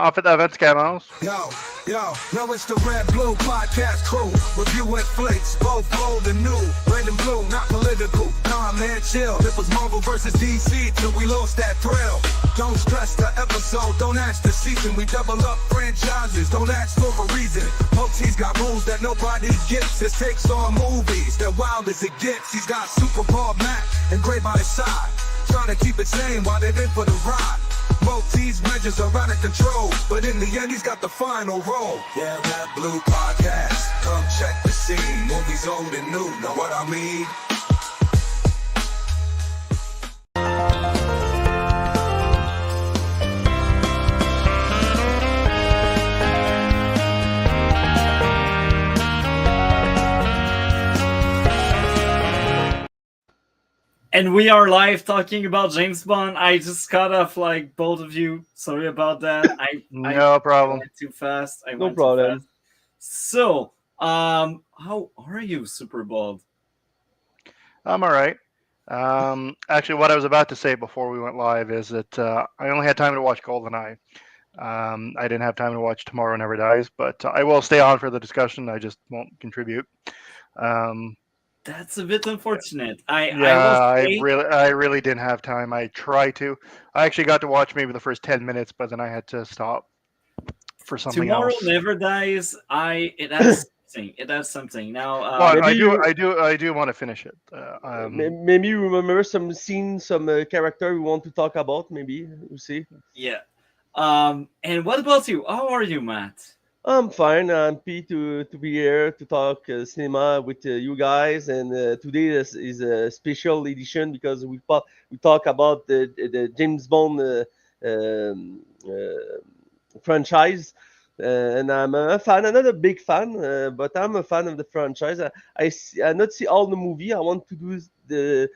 En fait, avant tu commences, Yo, it's the Red Blue Podcast crew. Reviewing flicks, both old and new. Red and blue, not political. Nah, man, chill. It was Marvel versus DC till we lost that thrill. Don't stress the episode, don't ask the season. We double up franchises, don't ask for a reason. He's got rules that nobody gets. His takes on movies, they're wild as it gets. He's got Superbald Mac and Gray by his side. Trying to keep it sane while they're in for the ride. These measures are out of control, but in the end he's got the final role. Yeah, that Blue Podcast, come check the scene. Movies old and new, know what I mean? And we are live talking about James Bond. I just cut off like both of you. Sorry about that. no problem. Went too fast. I No went problem. Too fast. So, how are you, Superbald? I'm all right. Actually, what I was about to say before we went live is that I only had time to watch Goldeneye. I didn't have time to watch Tomorrow Never Dies, but I will stay on for the discussion. I just won't contribute. That's a bit unfortunate. I really didn't have time. I tried to. I actually got to watch maybe the first 10 minutes, but then I had to stop for something Tomorrow else. Never Dies. It has something. It has something. Now, well, I do want to finish it. Maybe you remember some scene, some character we want to talk about. Maybe you see. Yeah. And what about you? How are you, Matt? I'm fine. I'm happy to be here to talk cinema with you guys. And today is a special edition because we talk about the James Bond franchise. And I'm a fan. I'm not a big fan, but I'm a fan of the franchise. I not see all the movie. I want to do the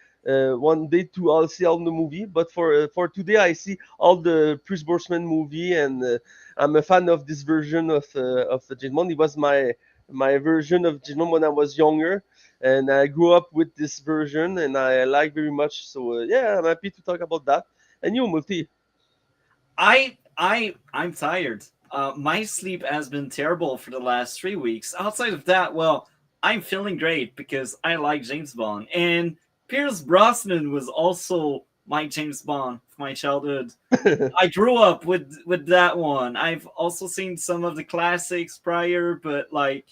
one day to all see all the movie. But for today, I see all the Pierce Brosnan movie, and I'm a fan of this version of James Bond. It was my version of James Bond when I was younger, and I grew up with this version, and I like very much. So yeah, I'm happy to talk about that. And you, Multi? I'm tired. My sleep has been terrible for the last 3 weeks. Outside of that, well, I'm feeling great because I like James Bond. And Pierce Brosnan was also my James Bond of my childhood. I grew up with that one. I've also seen some of the classics prior, but like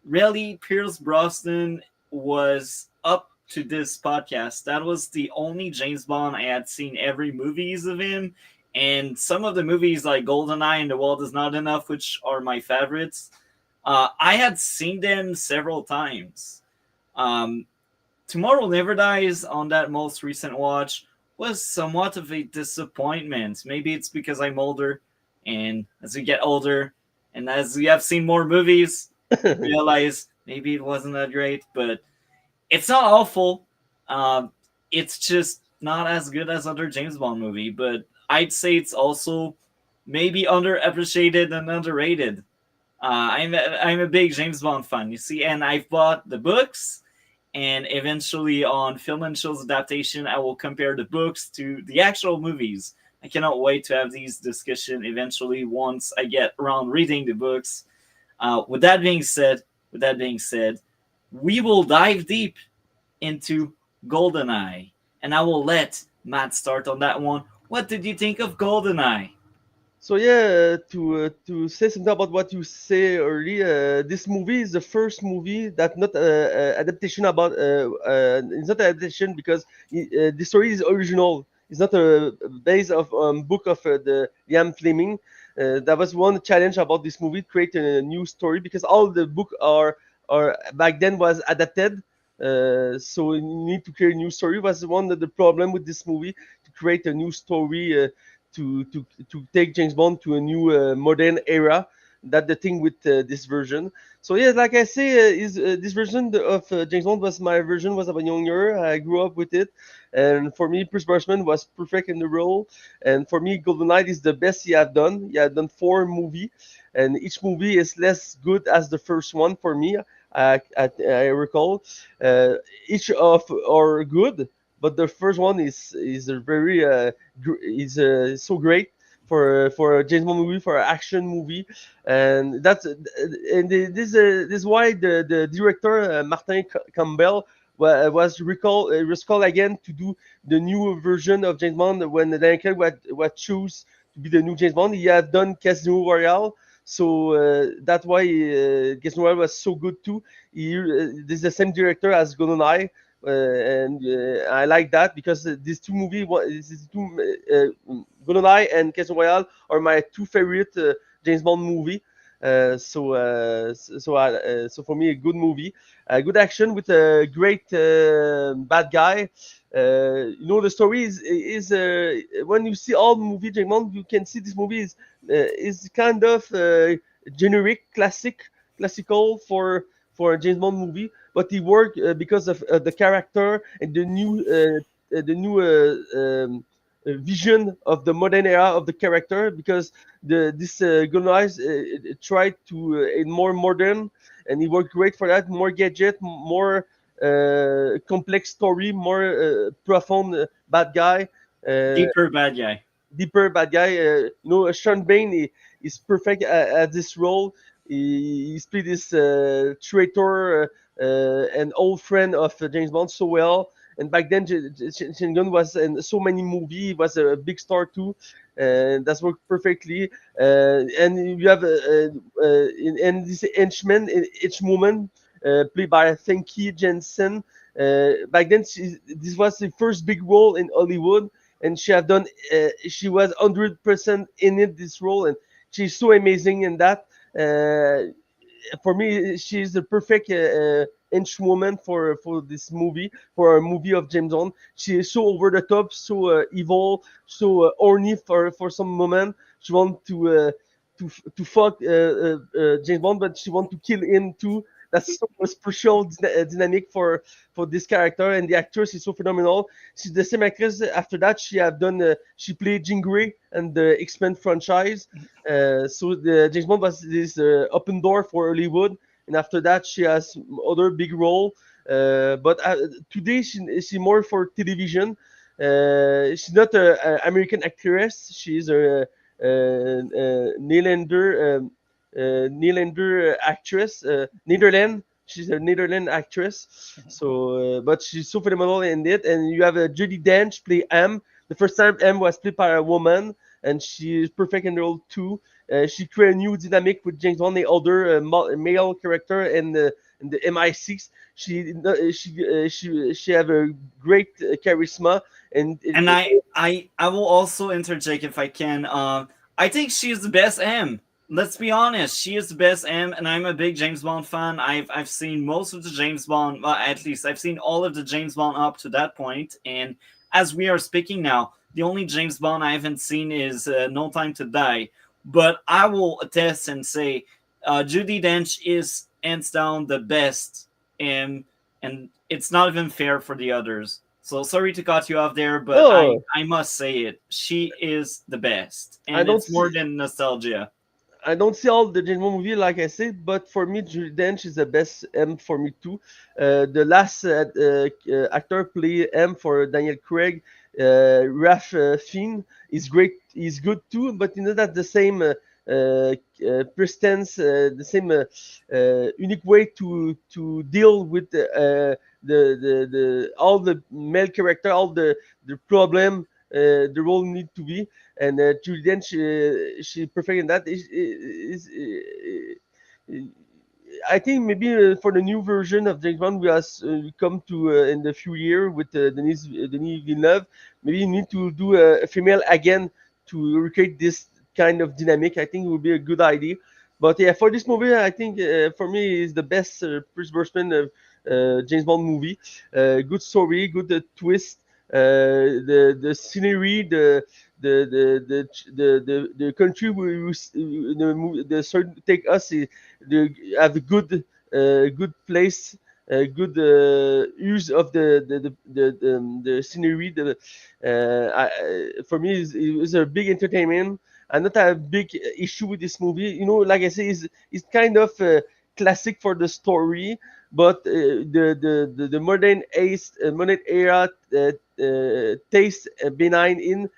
really Pierce Brosnan was up to this podcast. That was the only James Bond I had seen every movies of him. And some of the movies like Goldeneye and The World Is Not Enough, which are my favorites, I had seen them several times. Tomorrow Never Dies on that most recent watch was somewhat of a disappointment. Maybe it's because I'm older, and as we get older, and as we have seen more movies, realize maybe it wasn't that great, but it's not awful. It's just not as good as other James Bond movie, but I'd say it's also maybe underappreciated and underrated. I'm a big James Bond fan, you see, and I've bought the books, and eventually on Film and Show's adaptation, I will compare the books to the actual movies. I cannot wait to have these discussions eventually once I get around reading the books. With that being said, we will dive deep into Goldeneye, and I will let Matt start on that one. What did you think of Goldeneye? So yeah, to say something about what you say earlier, this movie is the first movie that not adaptation about. It's not adaptation because the story is original. It's not a base of book of the Liam Fleming. That was one challenge about this movie: create a new story because all the book are back then was adapted. So you need to create a new story. Was one of the problem with this movie to create a new story. To take James Bond to a new modern era. That the thing with this version. So yeah, like I say, this version of James Bond was my version. Was about younger. I grew up with it, and for me, Pierce Brosnan was perfect in the role. And for me, Goldeneye is the best he had done. He had done 4 movies, and each movie is less good as the first one for me. I recall each of are good, but the first one is very is so great for a James Bond movie, for an action movie, and this is why the director Martin Campbell was called again to do the new version of James Bond when Daniel Craig was choose to be the new James Bond. He had done Casino Royale, so that's why Casino Royale was so good too. This is the same director as Goldeneye. And I like that because these two movies, Goldeneye and Casino Royale, are my two favorite James Bond movie. So for me, a good movie, a good action with a great bad guy. The story is when you see all movie James Bond, you can see this movie is kind of generic, classical for a James Bond movie, but he worked because of the character and the new vision of the modern era of the character, because this Goldeneye tried to more modern, and he worked great for that. More gadget, more complex story, more profound bad guy, Deeper bad guy. deeper bad guy. Sean Bain is perfect at this role. He played this traitor and old friend of James Bond so well. And back then, Sean Gunn was in so many movies. He was a big star too, and that's worked perfectly. And you have and this henchman, each woman, played by Famke Jensen. Back then, this was the first big role in Hollywood, and she have done. She was 100% in it, this role, and she's so amazing in that. For me, she's the perfect henchwoman for this movie, for a movie of James Bond. She is so over the top, so evil, so horny for some moment. She want to fuck James Bond, but she want to kill him too. That's so special dynamic for this character, and the actress is so phenomenal. She's the same actress. After that, she played Jean Grey and the X-Men franchise. So the James Bond was this open door for Hollywood, and after that, she has other big role. But today, she more for television. She's not an American actress. She's a Nederlander actress, Netherlands. She's a Netherlands actress. So, but she's so phenomenal in it. And you have Judi Dench play M. The first time M was played by a woman, and she's perfect in the role too. She created a new dynamic with James Bond, the other male character, and the MI6. She have a great charisma, and I will also interject if I can. I think she is the best M. Let's be honest, she is the best M, and I'm a big James Bond fan. I've seen most of the James Bond, well, at least I've seen all of the James Bond up to that point. And as we are speaking now, the only James Bond I haven't seen is No Time to Die. But I will attest and say, Judi Dench is hands down the best M, and it's not even fair for the others. So sorry to cut you off there, but I must say it. She is the best, and it's more than nostalgia. I don't see all the James Bond movie, like I said, but for me, Judi Dench is the best M for me too. The last actor play M for Daniel Craig, Ralph Fiennes, is great. He's good too, but that's the same presence, the same unique way to deal with the all the male character, all the problem. The role need to be, and Judi Dench, she perfect in that. I think maybe for the new version of James Bond, we come to in the few years with Denis Villeneuve. Maybe you need to do a female again to recreate this kind of dynamic. I think it would be a good idea. But yeah, for this movie, I think for me is the best Pierce Brosnan James Bond movie. Good story, good twist. The scenery, the country the certain take us have a good place, good use of the scenery. For me, it's a big entertainment. I not have a big issue with this movie. Like I say, it's kind of classic for the story, but the modern era taste benign in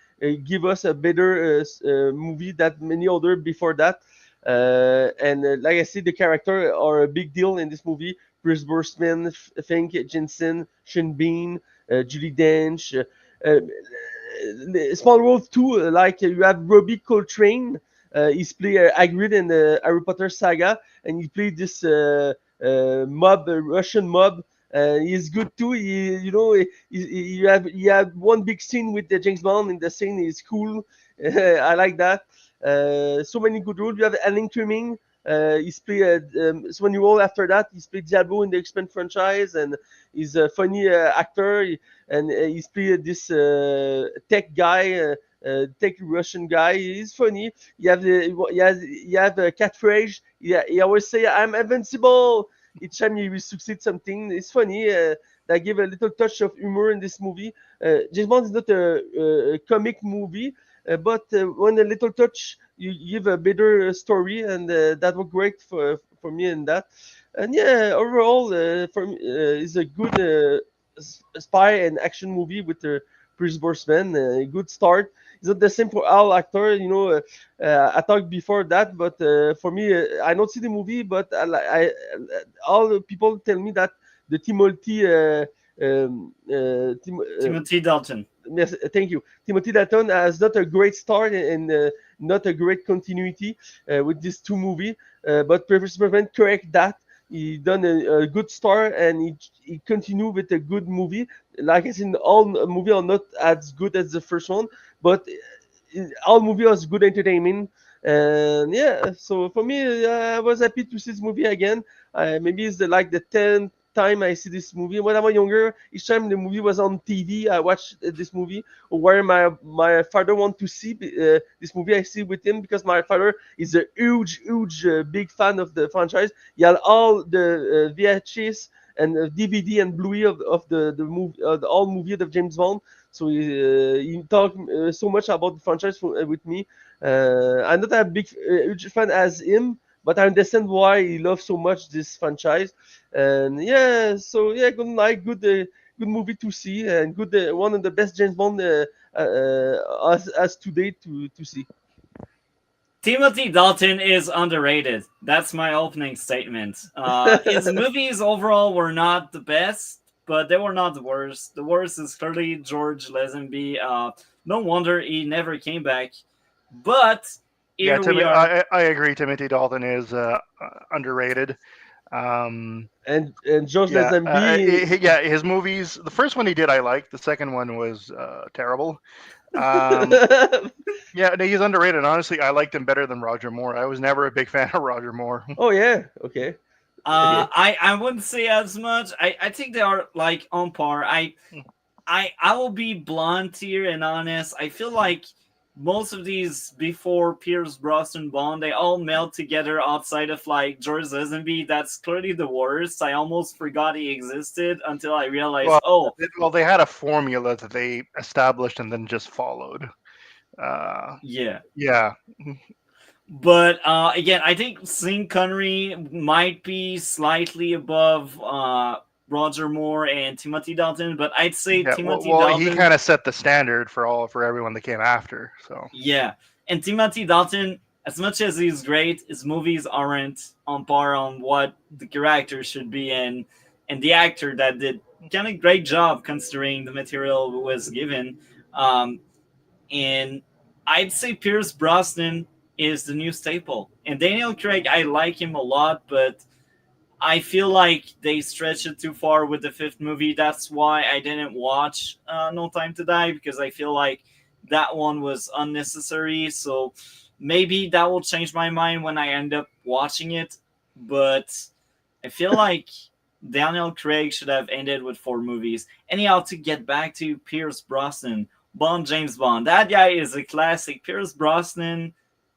give us a better movie than many other before that. And like I said, the character are a big deal in this movie. Pierce Brosnan, Fink Jensen, Sean Bean, Julie Dench. Small World 2, like you have Robbie Coltrane. He's played Hagrid in the Harry Potter saga, and he played this mob, Russian mob. He's good too. You have one big scene with the James Bond, and the scene is cool. I like that. So many good roles. You have Alan Cumming. He's played so many roles after that. He's played Diablo in the X-Men franchise, and he's a funny actor. And he's played this tech guy. Tech Russian guy. He's funny. You have Cat Frage. He always say, "I'm invincible." Each time he will succeed something, it's funny. They give a little touch of humor in this movie. James Bond is not a comic movie, but when a little touch, you give a better story, and that was great for me in that. And yeah, overall, for me, it's a good spy and action movie with Pierce Brosnan. A good start. It's not the same for all actors, I talked before that, but for me, I don't see the movie, but all the people tell me that the Timothy Dalton. Yes, thank you. Timothy Dalton has not a great start and not a great continuity with these two movies, but Pierce Brosnan correct that. He done a good start and he continue with a good movie. Like I said, all movie are not as good as the first one, but all movie was good entertainment. And yeah, so for me, I was happy to see this movie again. Maybe it's like the 10th time I see this movie. When I was younger, each time the movie was on TV, I watched this movie. Or where my father want to see this movie, I see with him because my father is a huge, big fan of the franchise. He had all the VHS and DVD and Blu-ray of the movie, the all movie of James Bond. So he talked so much about the franchise with me. I'm not a big, huge fan as him, but I understand why he loves so much this franchise. And yeah, so yeah, good movie to see, and good one of the best James Bond as today to see. Timothy Dalton is underrated. That's my opening statement. His movies overall were not the best, but they were not the worst. The worst is clearly George Lazenby. No wonder he never came back. But here we are. I agree. Timothy Dalton is underrated. And George Yeah, Lazenby, his movies. The first one he did, I liked. The second one was terrible. Yeah, no, he's underrated. Honestly, I liked him better than Roger Moore. I was never a big fan of Roger Moore. oh yeah, okay. I wouldn't say as much. I think they are like on par. I will be blunt here and honest. I feel like most of these before Pierce Brosnan Bond, they all meld together outside of like George Lazenby. That's clearly the worst. I almost forgot he existed until I realized, They had a formula that they established and then just followed. Yeah. Yeah. But again, I think Sean Connery might be slightly above Roger Moore and Timothy Dalton, but I'd say Timothy Dalton. He kind of set the standard for everyone that came after. So yeah, and Timothy Dalton, as much as he's great, his movies aren't on par on what the character should be, and the actor that did kind of great job considering the material was given. And I'd say Pierce Brosnan is the new staple, and Daniel Craig, I like him a lot, but I feel like they stretched it too far with the fifth movie. That's why I didn't watch No Time to Die, because I feel like that one was unnecessary. So maybe that will change my mind when I end up watching it. But I feel like Daniel Craig should have ended with 4 movies. Anyhow, to get back to Pierce Brosnan, James Bond. That guy is a classic. Pierce Brosnan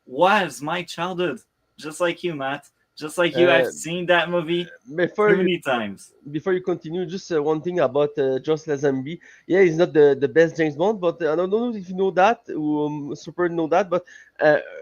was my childhood, just like you, Matt. Just like you, I've seen that movie too many times. Before you continue, just one thing about George Lazenby. Yeah, he's not the best James Bond, but I don't know if you know that, super know that, but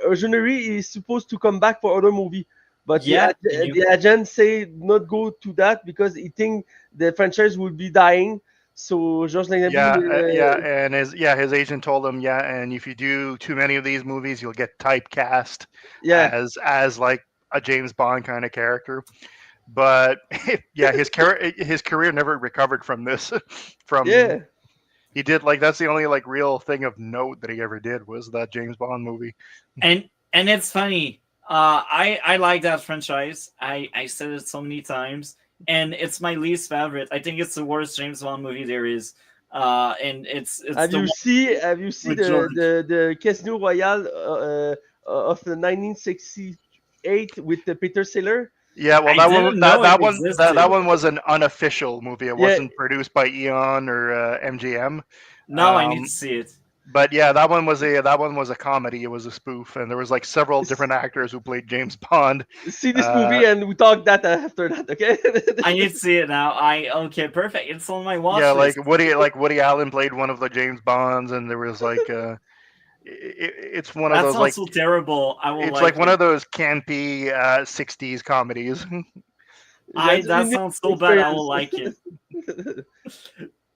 originally he's supposed to come back for other movie. But the agent say not go to that because he think the franchise will be dying. So George Lazenby, Yeah, and his agent told him, yeah, and if you do too many of these movies, you'll get typecast yeah, as like a James Bond kind of character. But yeah, his career never recovered from this. From yeah. he did like that's the only like real thing of note that he ever did was that James Bond movie. And it's funny. I like that franchise. I said it so many times, and it's my least favorite. I think it's the worst James Bond movie there is. And it's the one Have you see with George. the Casino Royale of the 1968 with the Peter Saylor? Yeah, well, I didn't know it existed. that one was an unofficial movie. It Yeah, wasn't produced by Eon or MGM. Now I need to Um, see it. but yeah, that one was a comedy. It was a spoof, and there was like several different actors who played James Bond. see this Uh, movie and we talk that after that, okay? I need to see it now. Okay, perfect. It's on my yeah, watch list. Woody Allen played one of the James Bonds, and there was like it's one of That those sounds like so terrible. I will it's like like one it. of those campy '60s comedies. That's a That unique sounds so bad. I will experience. like it.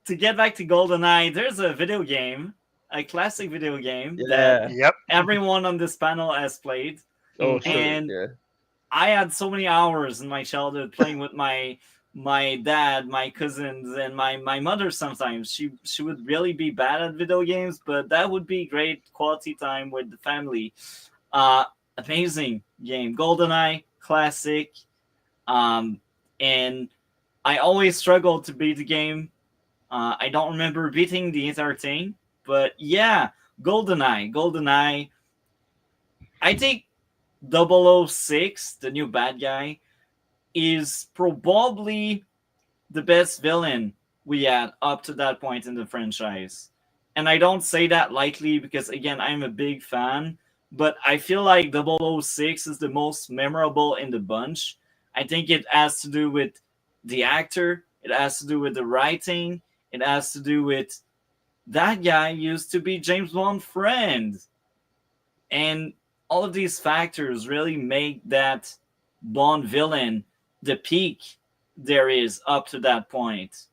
To get back to Goldeneye, there's a video game, a classic video game that Yeah. Yep. everyone on this panel has played. Oh, sure. And Yeah. I had so many hours in my childhood playing with my dad, my cousins, and my mother. Sometimes she would really be bad at video games, but that would be great quality time with the family. Amazing game, GoldenEye, classic. And I always struggled to beat the game. I don't remember beating the entire thing, but yeah, GoldenEye. I think 006, the new bad guy, is probably the best villain we had up to that point in the franchise. And I don't say that lightly because, again, I'm a big fan, but I feel like 006 is the most memorable in the bunch. I think it has to do with the actor, it has to do with the writing, it has to do with that guy used to be James Bond's friend. And all of these factors really make that Bond villain the peak there is up to that point.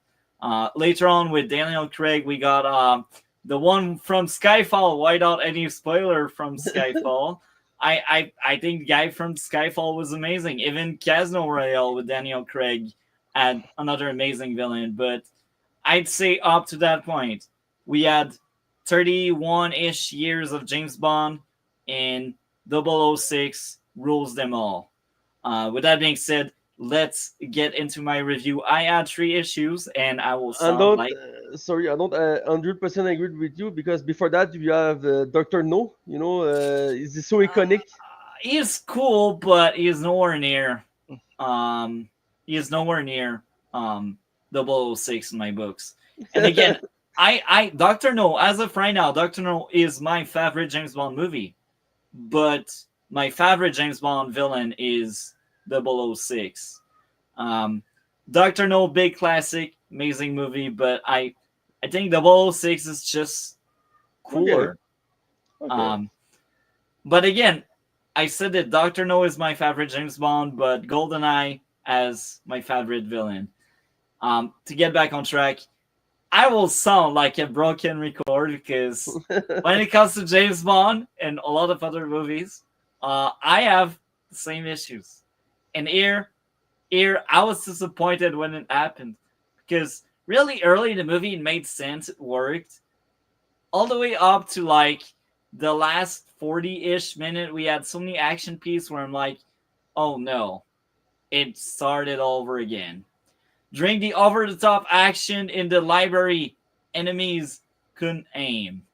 Later on with Daniel Craig, we got the one from Skyfall. Without any spoiler from Skyfall, I think the guy from Skyfall was amazing. Even Casino Royale with Daniel Craig had another amazing villain. But I'd say up to that point, we had 31-ish years of James Bond, and 006 rules them all. With that being said, let's get into my review. I had 3 issues, and I will I sound don't. like Sorry, I don't 100% agree with you because before that you have Doctor No. You know, is so iconic. he's cool, but he is nowhere near. Um, he is nowhere near 006 in my books. And again, I Doctor No, as of right now, Doctor No is my favorite James Bond movie, but my favorite James Bond villain is 006. Doctor No, big classic, amazing movie, but I think 006 is just cooler. Okay. But again, I said that Doctor No is my favorite James Bond, but GoldenEye as my favorite villain. To get back on track, I will sound like a broken record because when it comes to James Bond and a lot of other movies, I have the same issues. And here, I was disappointed when it happened because really early in the movie it made sense, it worked. All the way up to like the last 40-ish minute, we had so many action pieces where I'm like, oh no, it started over again. During the over-the-top action in the library, enemies couldn't aim.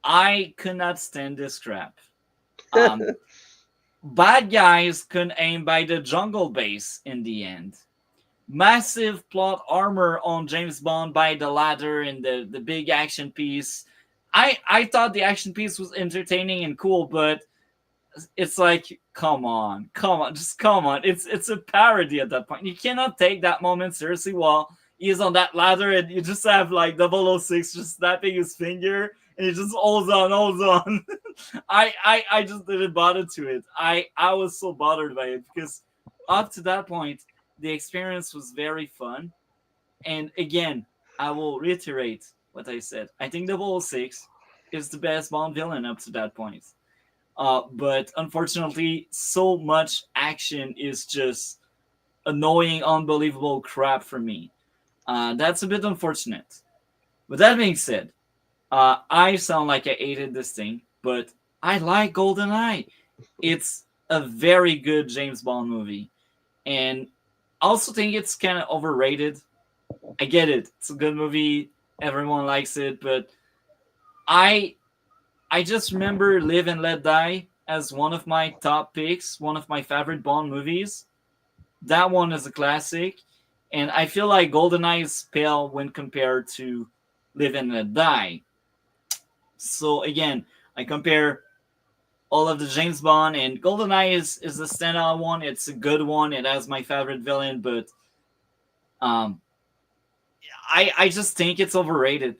I could not stand this crap. Bad guys couldn't aim by the jungle base in the end. Massive plot armor on James Bond by the ladder and the big action piece. I thought the action piece was entertaining and cool, but it's like, come on, just come on. It's a parody at that point. You cannot take that moment seriously while he's on that ladder and you just have like 006 just snapping his finger and he just holds on. I just didn't bother to it. I was so bothered by it because up to that point, the experience was very fun. And again, I will reiterate what I said. I think 006 is the best Bond villain up to that point. But unfortunately, so much action is just annoying, unbelievable crap for me. That's a bit unfortunate. With that being said, I sound like I hated this thing, but I like Goldeneye. It's a very good James Bond movie, and I also think it's kind of overrated. I get it; it's a good movie, everyone likes it, but I I just remember Live and Let Die as one of my top picks, one of my favorite Bond movies. That one is a classic, and I feel like GoldenEye is pale when compared to Live and Let Die. So again, I compare all of the James Bond, and GoldenEye is a standout one. It's a good one. It has my favorite villain, but um, I just think it's overrated.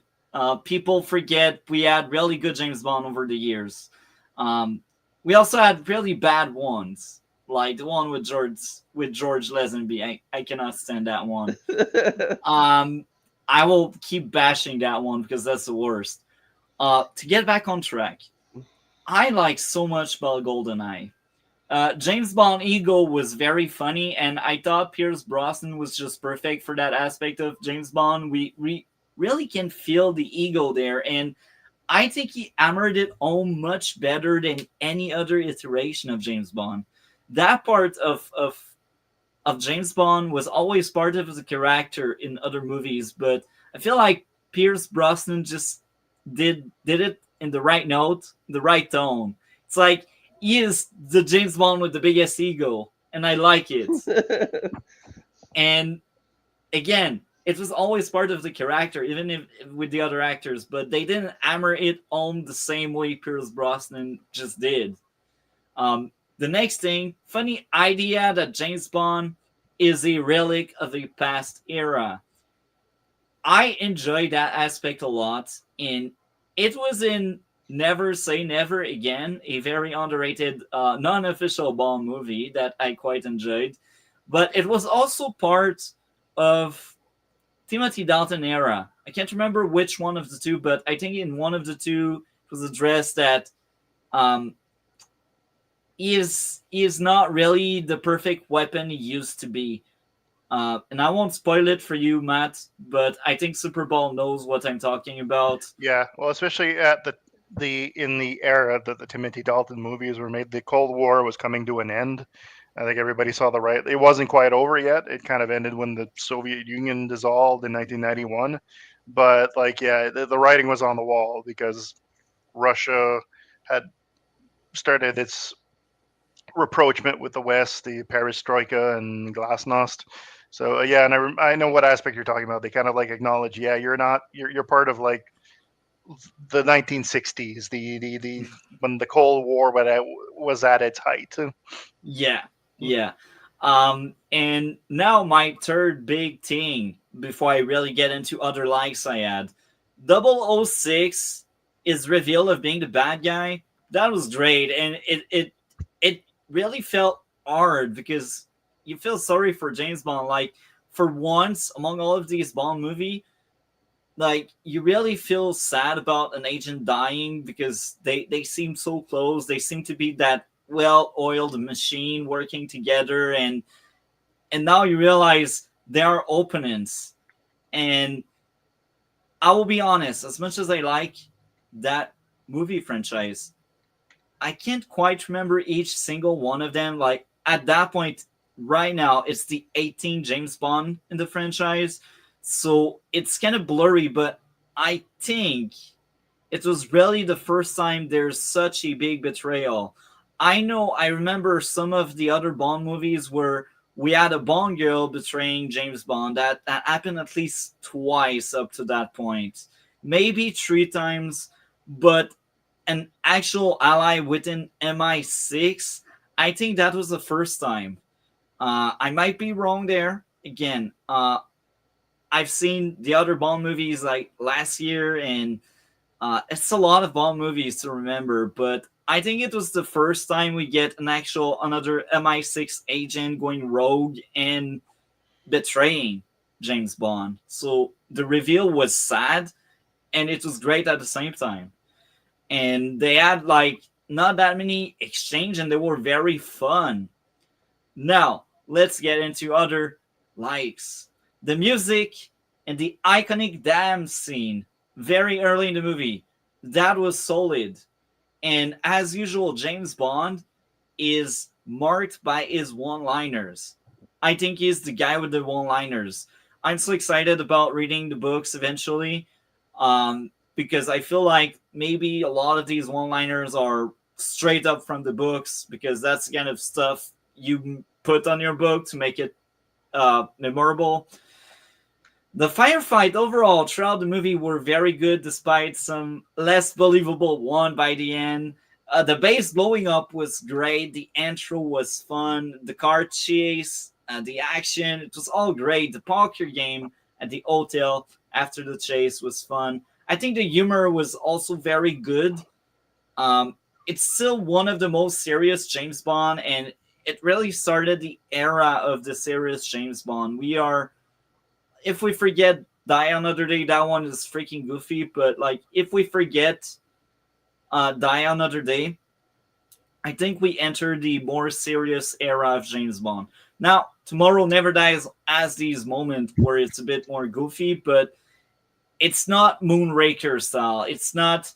People forget we had really good James Bond over the years. We also had really bad ones, like the one with George Lazenby. I cannot stand that one. I will keep bashing that one because that's the worst. To get back on track, I like so much about GoldenEye. James Bond ego was very funny, and I thought Pierce Brosnan was just perfect for that aspect of James Bond. We really can feel the ego there, and I think he hammered it home much better than any other iteration of James Bond. That part of James Bond was always part of the character in other movies, but I feel like Pierce Brosnan just did it in the right note, the right tone. It's like he is the James Bond with the biggest ego, and I like it. And again, it was always part of the character, even if with the other actors, but they didn't hammer it on the same way Pierce Brosnan just did. The next thing, funny idea that James Bond is a relic of a past era. I enjoy that aspect a lot, and it was in Never Say Never Again, a very underrated non-official Bond movie that I quite enjoyed. But it was also part of Timothy Dalton era. I can't remember which one of the two, but I think in one of the two it was addressed that um, he is not really the perfect weapon he used to be. And I won't spoil it for you, Matt, but I think Superbald knows what I'm talking about. Yeah, well, especially at the in the era that the Timothy Dalton movies were made, the Cold War was coming to an end. I think everybody saw the right. It wasn't quite over yet. It kind of ended when the Soviet Union dissolved in 1991. But like, yeah, the writing was on the wall because Russia had started its rapprochement with the West, the Perestroika and Glasnost. So yeah, and I know what aspect you're talking about. They kind of like acknowledge, yeah, you're part of like the 1960s, the when the Cold War was at its height. Yeah, yeah. And now my third big thing before I really get into other likes I had. 006 is revealed of being the bad guy. That was great, and it really felt hard because you feel sorry for James Bond. Like for once among all of these Bond movie, like you really feel sad about an agent dying because they seem so close. They seem to be that well-oiled machine working together, and now you realize they are opponents. And I will be honest, as much as I like that movie franchise, I can't quite remember each single one of them. Like at that point, right now, it's the 18th James Bond in the franchise, so it's kind of blurry. But I think it was really the first time there's such a big betrayal. I know I remember some of the other Bond movies where we had a Bond girl betraying James Bond. That happened at least twice up to that point, maybe three times, but an actual ally within MI6, I think that was the first time. I might be wrong there. Again, I've seen the other Bond movies like last year, and it's a lot of Bond movies to remember, but I think it was the first time we get another MI6 agent going rogue and betraying James Bond. So the reveal was sad and it was great at the same time. And they had like not that many exchange and they were very fun. Now, let's get into other likes. The music and the iconic dam scene very early in the movie. That was solid. And as usual, James Bond is marked by his one-liners. I think he's the guy with the one-liners. I'm so excited about reading the books eventually, because I feel like maybe a lot of these one-liners are straight up from the books, because that's the kind of stuff you put on your book to make it memorable. The firefight overall throughout the movie were very good, despite some less believable one by the end. The base blowing up was great. The intro was fun. The car chase, the action, it was all great. The poker game at the hotel after the chase was fun. I think the humor was also very good. It's still one of the most serious James Bond, and it really started the era of the serious James Bond. If we forget Die Another Day, that one is freaking goofy, but like if we forget Die Another Day, I think we enter the more serious era of James Bond. Now, Tomorrow Never Dies has these moments where it's a bit more goofy, but it's not Moonraker style. It's not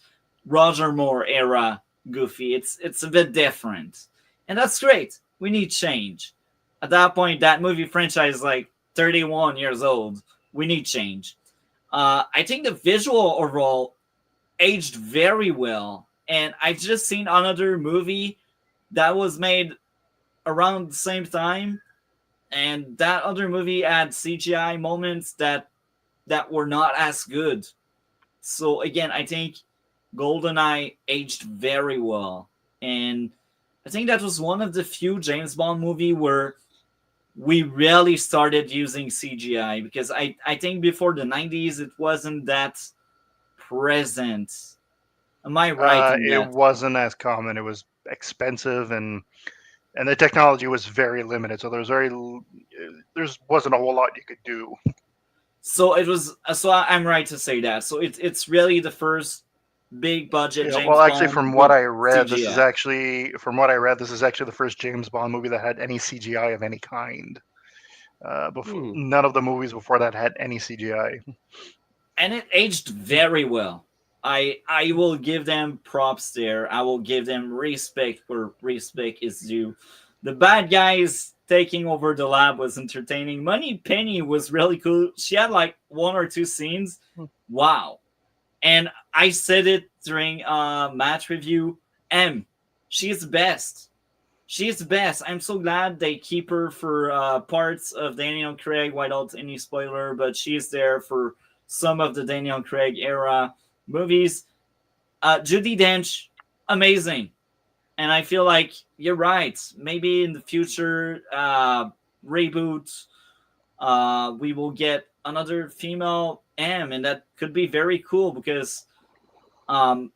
Roger Moore era goofy. It's a bit different. And that's great. We need change. At that point, that movie franchise is like 31 years old. We need change. I think the visual overall aged very well. And I've just seen another movie that was made around the same time. And that other movie had CGI moments that were not as good. So again, I think Goldeneye aged very well. And I think that was one of the few James Bond movie where we really started using CGI, because I think before the 90s it wasn't that present. Am I right? It wasn't as common. It was expensive, and the technology was very limited. So there wasn't a whole lot you could do. So it was. So I'm right to say that. So it's really the first big budget. Yeah, James well, actually, Bond from what I read, CGI. this is actually the first James Bond movie that had any CGI of any kind. None of the movies before that had any CGI. And it aged very well. I will give them props there. I will give them respect where respect is due. The bad guys taking over the lab was entertaining. Money Penny was really cool. She had like one or two scenes. Wow. And I said it during match review. She's the best. She's the best. I'm so glad they keep her for parts of Daniel Craig without any spoiler, but she's there for some of the Daniel Craig era movies. Judi Dench, amazing. And I feel like you're right. Maybe in the future reboot, we will get another female M, and that could be very cool, because I'm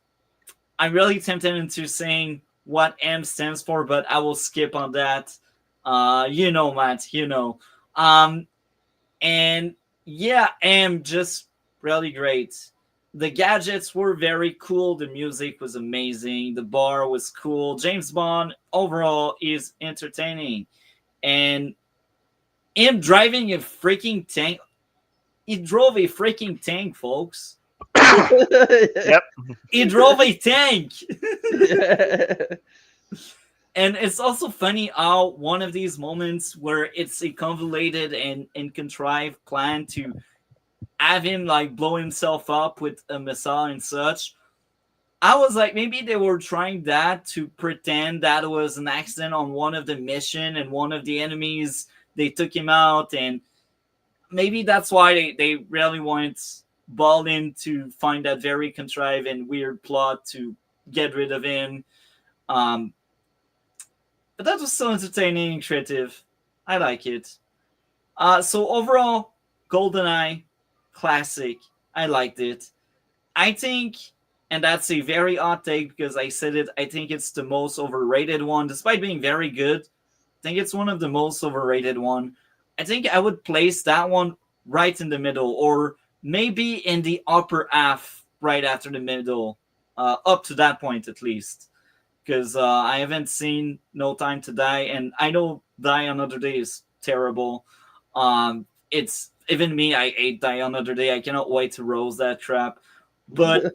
really tempted into saying what M stands for, but I will skip on that. Matt, and yeah, M just really great. The gadgets were very cool. The music was amazing. The bar was cool. James Bond overall is entertaining. And him driving a freaking tank. He drove a freaking tank, folks. Yep. He drove a tank. And it's also funny how one of these moments where it's a convoluted and contrived plan to have him like blow himself up with a missile and such. I was like, maybe they were trying that to pretend that it was an accident on one of the mission and one of the enemies, they took him out, and maybe that's why they really want Bald in to find that very contrived and weird plot to get rid of him. But that was so entertaining and creative. I like it. So overall, GoldenEye, classic. I liked it. I think, and that's a very hot take because I said it, I think it's the most overrated one, despite being very good. I think it's one of the most overrated one. I think I would place that one right in the middle, or maybe in the upper half, right after the middle, up to that point at least. Because I haven't seen No Time to Die, and I know Die Another Day is terrible. It's even me. I hate Die Another Day. I cannot wait to roast that trap. But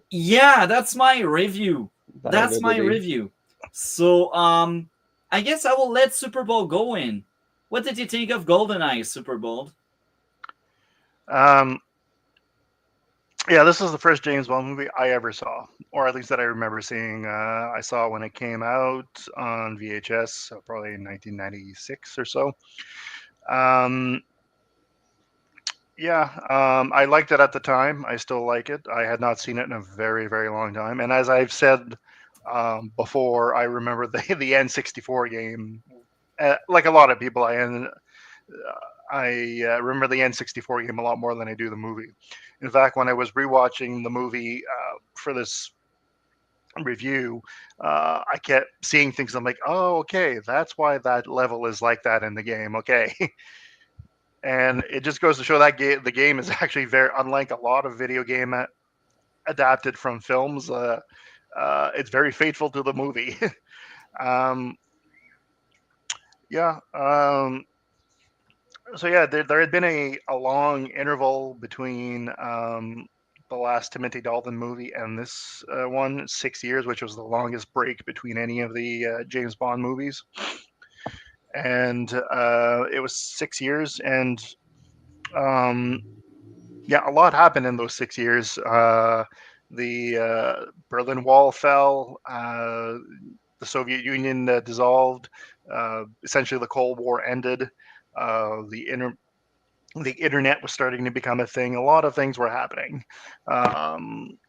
yeah, that's my review. Die That's Another my Day. review. So I guess I will let Superbald go in. What did you think of Goldeneye, Superbald? Um, yeah, this is the first James Bond movie I ever saw, or at least that I remember seeing. I saw when it came out on VHS, so probably in 1996 or so. Um, yeah, I liked it at the time. I still like it. I had not seen it in a very, very long time. And as I've said before, I remember the N64 game. Like a lot of people, I remember the N64 game a lot more than I do the movie. In fact, when I was rewatching the movie for this review, I kept seeing things. I'm like, oh, okay, that's why that level is like that in the game. Okay. And it just goes to show that the game is actually very unlike a lot of video game adapted from films. It's very faithful to the movie. um, yeah. So yeah, there had been a long interval between the last Timothy Dalton movie and this one, 6 years, which was the longest break between any of the James Bond movies. And it was 6 years, and um, yeah, a lot happened in those 6 years. The Berlin Wall fell. The Soviet Union dissolved. Essentially, the Cold War ended. The internet was starting to become a thing. A lot of things were happening, and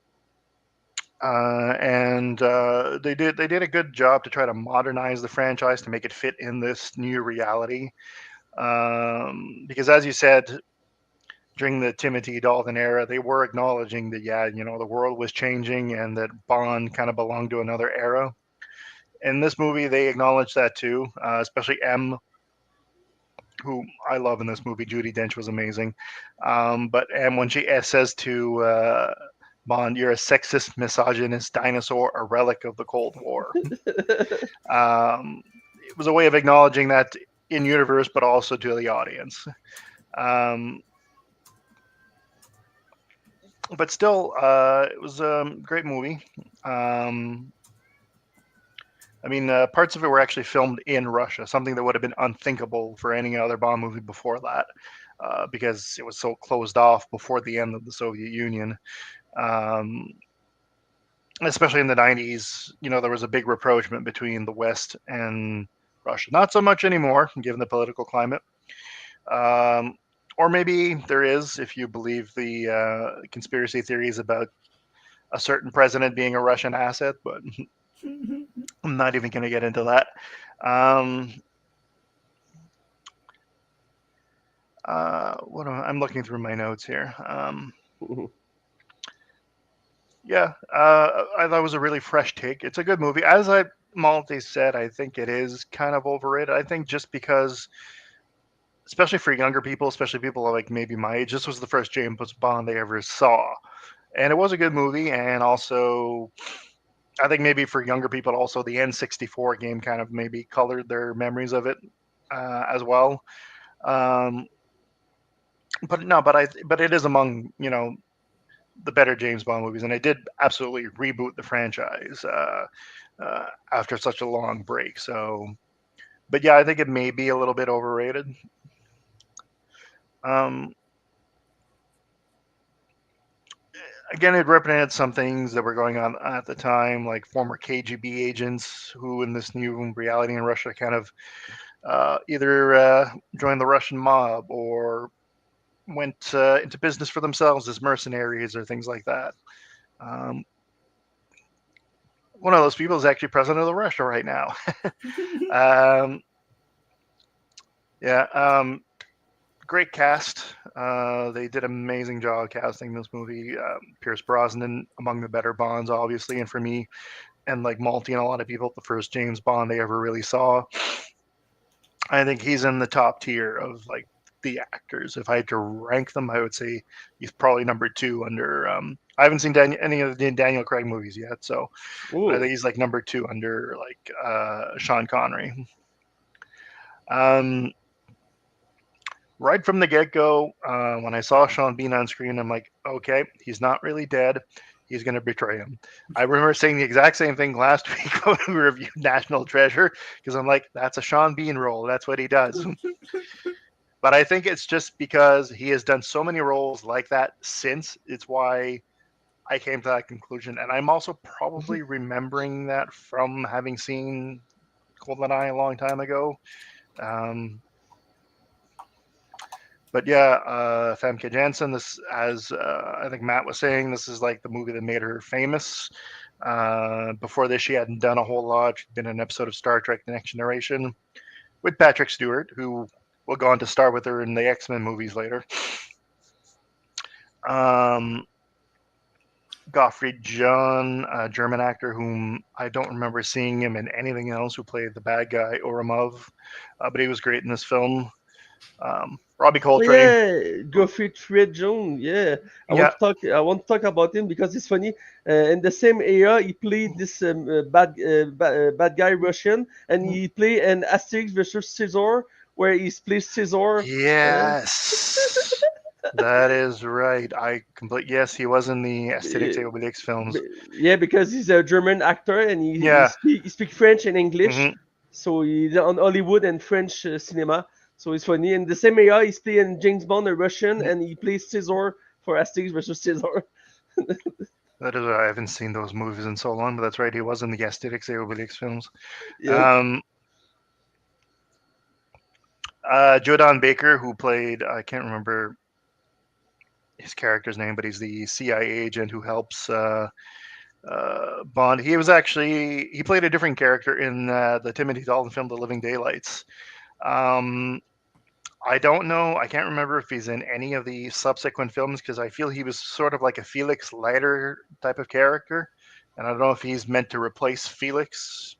they did a good job to try to modernize the franchise to make it fit in this new reality. Because, as you said, during the Timothy Dalton era, they were acknowledging that, yeah, the world was changing and that Bond kind of belonged to another era. In this movie, they acknowledged that too, especially M, who I love in this movie. Judi Dench was amazing. But M, when she says to Bond, "You're a sexist, misogynist dinosaur, a relic of the Cold War." It was a way of acknowledging that in universe, but also to the audience. But still, it was a great movie. I mean, parts of it were actually filmed in Russia, something that would have been unthinkable for any other Bond movie before that, because it was so closed off before the end of the Soviet Union. Um, Especially in the 90s, there was a big rapprochement between the West and Russia. Not so much anymore, given the political climate. Or maybe there is, if you believe the conspiracy theories about a certain president being a Russian asset, but I'm not even going to get into that. I'm looking through my notes here. Yeah, I thought it was a really fresh take. It's a good movie. As Malte said, I think it is kind of overrated. I think just because, especially for younger people, especially people like maybe my age, this was the first James Bond they ever saw. And it was a good movie. And also, I think maybe for younger people, also the N64 game kind of maybe colored their memories of it as well. But it is among the better James Bond movies, and I did absolutely reboot the franchise after such a long break. So, but yeah, I think it may be a little bit overrated. Again, it represented some things that were going on at the time, like former KGB agents who, in this new reality in Russia, kind of either joined the Russian mob or went into business for themselves as mercenaries or things like that. One of those people is actually president of Russia right now. Yeah, great cast. They did an amazing job casting this movie. Pierce Brosnan, among the better Bonds, obviously, and for me, and like Malty and a lot of people, the first James Bond they ever really saw. I think he's in the top tier of like the actors. If I had to rank them, I would say he's probably number 2 under. I haven't seen any of the Daniel Craig movies yet, so I Ooh. think he's like number 2 under like Sean Connery. Um, right from the get-go, when I saw Sean Bean on screen, I'm like, okay, he's not really dead. He's going to betray him. I remember saying the exact same thing last week when we reviewed National Treasure, because I'm like, that's a Sean Bean role. That's what he does. But I think it's just because he has done so many roles like that since. It's why I came to that conclusion. And I'm also probably remembering that from having seen Goldeneye a long time ago. But yeah, Famke Janssen, this, as I think Matt was saying, this is like the movie that made her famous. Before this, she hadn't done a whole lot. She'd been in an episode of Star Trek: The Next Generation with Patrick Stewart, who will go on to star with her in the X-Men movies later. Gottfried John, a German actor whom I don't remember seeing him in anything else, who played the bad guy Oromov, but he was great in this film. Robbie Oh Coltrane. yeah, Gottfried Jones. Yeah, Yeah, I want to talk about him because it's funny. In the same era, he played this bad guy Russian, and he played an Asterix versus Caesar, where he plays Caesar. yes, that is right. Yes, he was in the Asterix et Obelix films. Yeah, because he's a German actor and Yeah. he speak French and English, Mhm. so he's on Hollywood and French cinema. So it's funny. In the same era, he's playing James Bond, a Russian, and he plays Caesar for Asterix versus Caesar. That is, I haven't seen those movies in so long, but that's right. He was in the Asterix et Obelix films. Yeah. Jodan Baker, who played, I can't remember his character's name, but he's the CIA agent who helps Bond. He played a different character in the Timothy Dalton film, The Living Daylights. I don't know. I can't remember if he's in any of the subsequent films because I feel he was sort of like a Felix Leiter type of character. And I don't know if he's meant to replace Felix.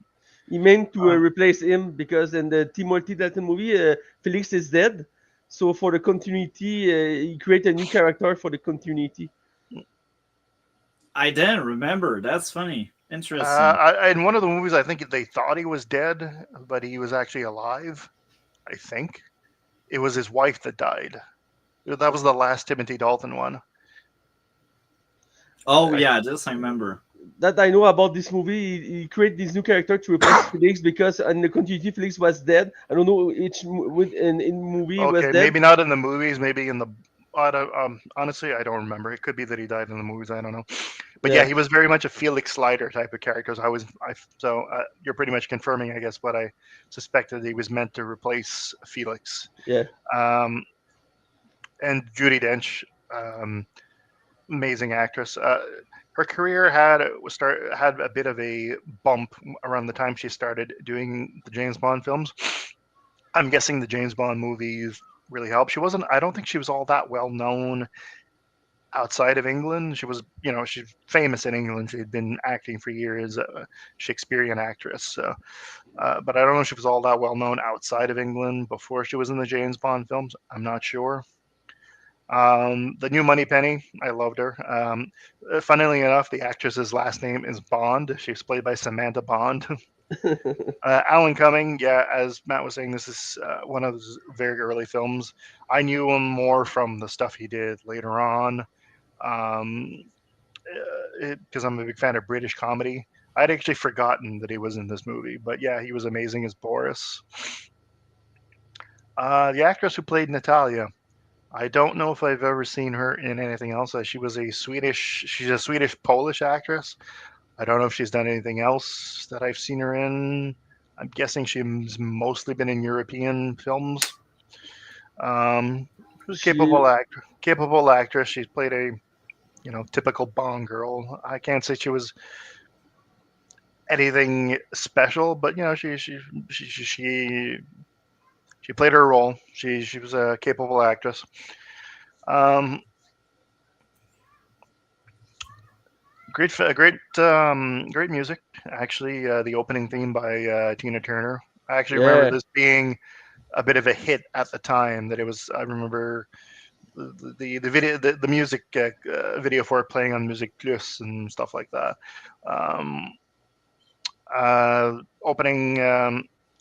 He meant to replace him because in the Timothy Dalton movie, Felix is dead. So for the continuity, he created a new character for the continuity. I didn't remember. That's funny. Interesting. In one of the movies, I think they thought he was dead, but he was actually alive. I think it was his wife that died. That was the last Timothy Dalton one. Oh yeah, this I remember. That I know about this movie. He created this new character to replace Felix because in the continuity Felix was dead. I don't know which in movie he was Okay, dead. maybe not in the movies. Maybe in the. Honestly, I don't remember. It could be that he died in the movies. I don't know. But yeah, he was very much a Felix Leiter type of character. So you're pretty much confirming, I guess, what I suspected. He was meant to replace Felix. Yeah. And Judi Dench, amazing actress. Her career had a bit of a bump around the time she started doing the James Bond films. I'm guessing the James Bond movies really helped. I don't think she was all that well known outside of England. She was, she's famous in England. She had been acting for years, a Shakespearean actress. But I don't know if she was all that well known outside of England before she was in the James Bond films. I'm not sure. The new Moneypenny, I loved her. Funnily enough, the actress's last name is Bond. She's played by Samantha Bond. Alan Cumming, yeah, as Matt was saying, this is one of his very early films. I knew him more from the stuff he did later on, because I'm a big fan of British comedy. I'd actually forgotten that he was in this movie, but yeah, he was amazing as Boris. The actress who played Natalia, I don't know if I've ever seen her in anything else. She's a Swedish-Polish actress. I don't know if she's done anything else that I've seen her in. I'm guessing she's mostly been in European films. Capable actress. She's played a, typical Bond girl. I can't say she was anything special, but she played her role. She was a capable actress. Great music. Actually, the opening theme by Tina Turner. I actually remember this being a bit of a hit at the time. That it was. I remember the video, the music video for it playing on Music Plus and stuff like that. Um, Opening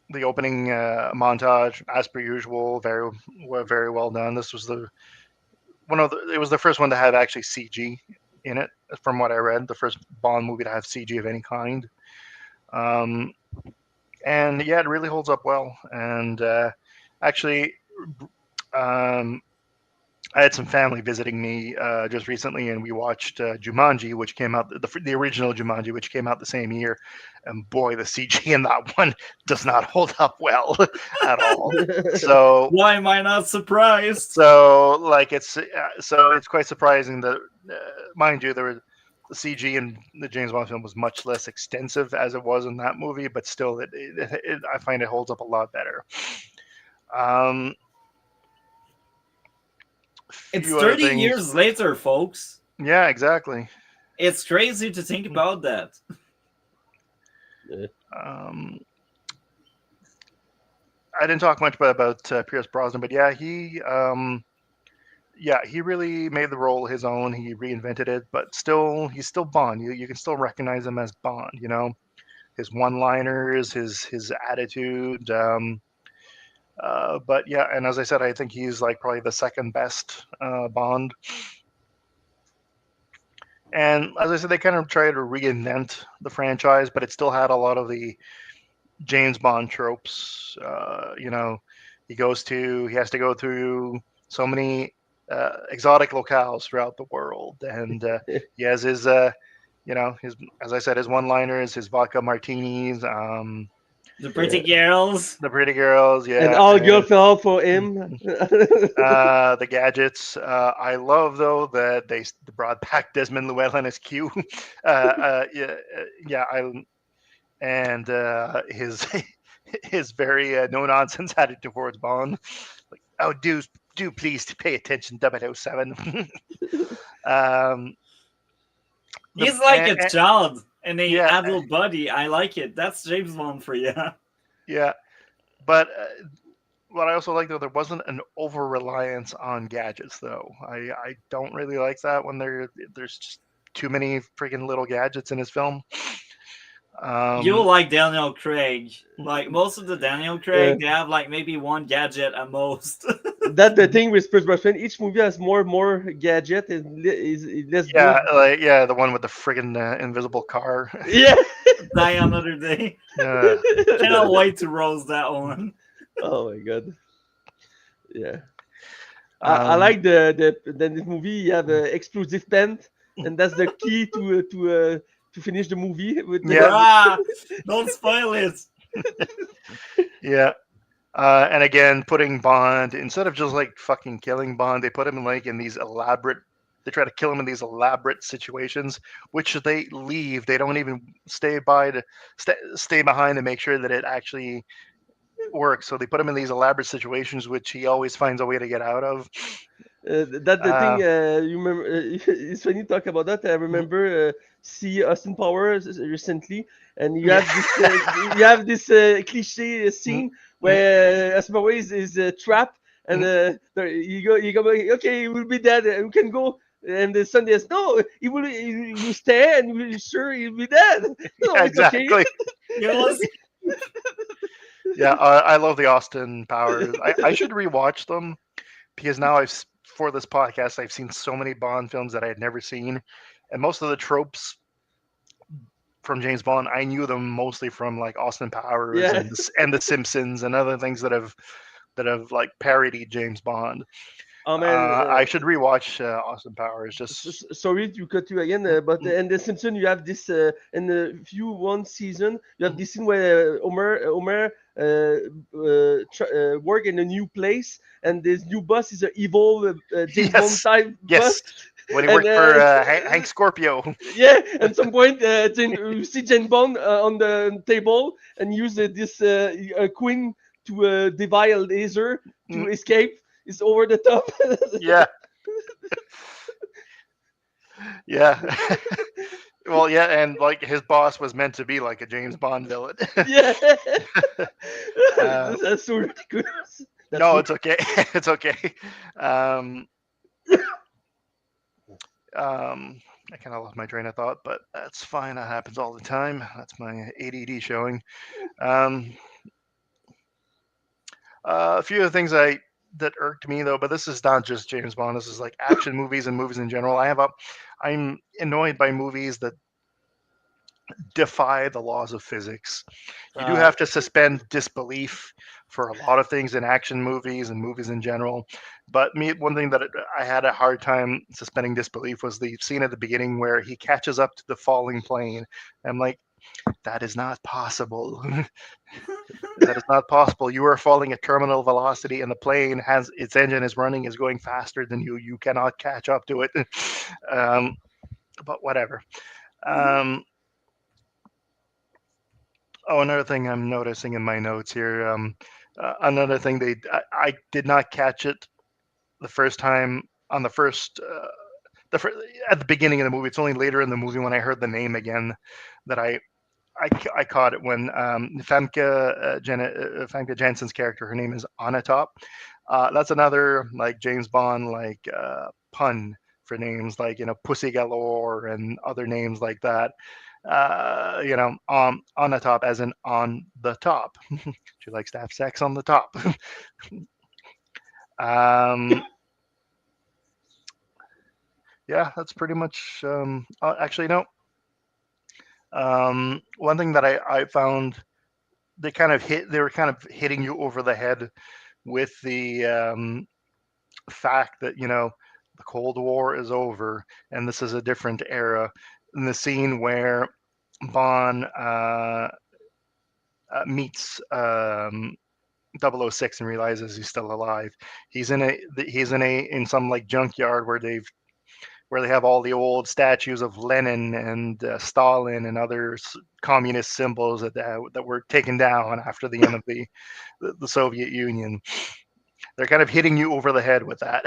the opening montage, as per usual, very well done. This was it was the first one to have actually CG in it, from what I read. The first Bond movie to have CG of any kind. And yeah, it really holds up well. And actually, um, I had some family visiting me just recently, and we watched Jumanji, which came out the original Jumanji, which came out the same year. And boy, the CG in that one does not hold up well at all. So Why am I not surprised? so like it's quite surprising that, mind you, the CG in the James Bond film was much less extensive as it was in that movie, but still, I find it holds up a lot better. It's Few other 30 things. years later, folks. Yeah, exactly. It's crazy to think about that. I didn't talk much about Pierce Brosnan, but yeah, he really made the role his own. He reinvented it, but still, he's still Bond. You can still recognize him as Bond. You know, his one-liners, his attitude. But yeah, and as I said, I think he's like probably the second best Bond. And as I said, they kind of tried to reinvent the franchise, but it still had a lot of the James Bond tropes. You know, he has to go through so many exotic locales throughout the world, and he has his, as I said, his one-liners, his vodka martinis, The pretty girls. the pretty girls, yeah, And all girls fell for him. the gadgets. I love though that they brought back Desmond Llewellyn as Q. And his very no nonsense attitude towards Bond. Like, oh, do please pay attention, 007. He's like a child and a yeah, adult buddy. I like it. That's James Bond for you. Yeah, but what I also like though, there wasn't an over reliance on gadgets though. I don't really like that when there's just too many freaking little gadgets in his film. You like Daniel Craig. Like most of the Daniel Craig, they have like maybe one gadget at most. That's the thing with Pierce Brosnan. Each movie has more gadget and is less good. The one with the friggin' invisible car. Yeah. Die Another Day. Cannot wait to roast that one. Oh my god. Yeah. I like the movie. You have an explosive pen, and that's the key to finish the movie. Don't spoil it. Yeah. And again, putting Bond, instead of just like fucking killing Bond, they put him in these they try to kill him in these elaborate situations, which they leave. They don't even stay behind to make sure that it actually works. So they put him in these elaborate situations, which he always finds a way to get out of. That's the thing. You remember? It's when you talk about that. I remember see Austin Powers recently, and you have this cliche scene where Austin Powers is trapped, and you go, okay, he will be dead, and we can go. And the son says, no, he will stay, and we're sure he'll be dead. No, Yeah, exactly. Okay. Yeah, I love the Austin Powers. I should rewatch them because now for this podcast, I've seen so many Bond films that I had never seen, and most of the tropes from James Bond, I knew them mostly from like Austin Powers and The Simpsons and other things that have like parodied James Bond. Oh man, I should rewatch Austin Powers. Just sorry to cut you again, but in The Simpsons you have this in the one season you have this scene where Homer work in a new place, and this new boss is an evil James Bond type boss. When he worked for Hank Scorpio. Yeah, at some point you see James Bond on the table and use this queen to divide a laser to escape. It's over the top. Yeah. Yeah. Well, yeah, and like his boss was meant to be like a James Bond villain. Yeah. uh, That's so ridiculous. That's no, so. it's okay. It's okay. Um, I kind of lost my train of thought, but that's fine. That happens all the time. That's my ADD showing. Um, a few of the things that irked me though, but this is not just James Bond. This is like action movies and movies in general. I'm annoyed by movies that defy the laws of physics. You do have to suspend disbelief for a lot of things in action movies and movies in general. But one thing that I had a hard time suspending disbelief was the scene at the beginning where he catches up to the falling plane. I'm like, that is not possible. That is not possible. You are falling at terminal velocity, and the plane has its engine is running, is going faster than you. You cannot catch up to it. um, but whatever. Um, Oh, another thing I'm noticing in my notes here. Another thing I did not catch it the first time on the first the fir- at the beginning of the movie. It's only later in the movie when I heard the name again that I caught it when Famke Janssen's character. Her name is Onatop. That's another like James Bond like pun for names like Pussy Galore and other names like that. On the top, as in on the top. She likes to have sex on the top. um, yeah, that's pretty much. Actually, no. One thing that I found they were kind of hitting you over the head with the fact that the Cold War is over and this is a different era. In the scene where Bond meets Double 006 and realizes he's still alive. He's in some like junkyard where they have all the old statues of Lenin and Stalin and other communist symbols that were taken down after the end of the Soviet Union. They're kind of hitting you over the head with that.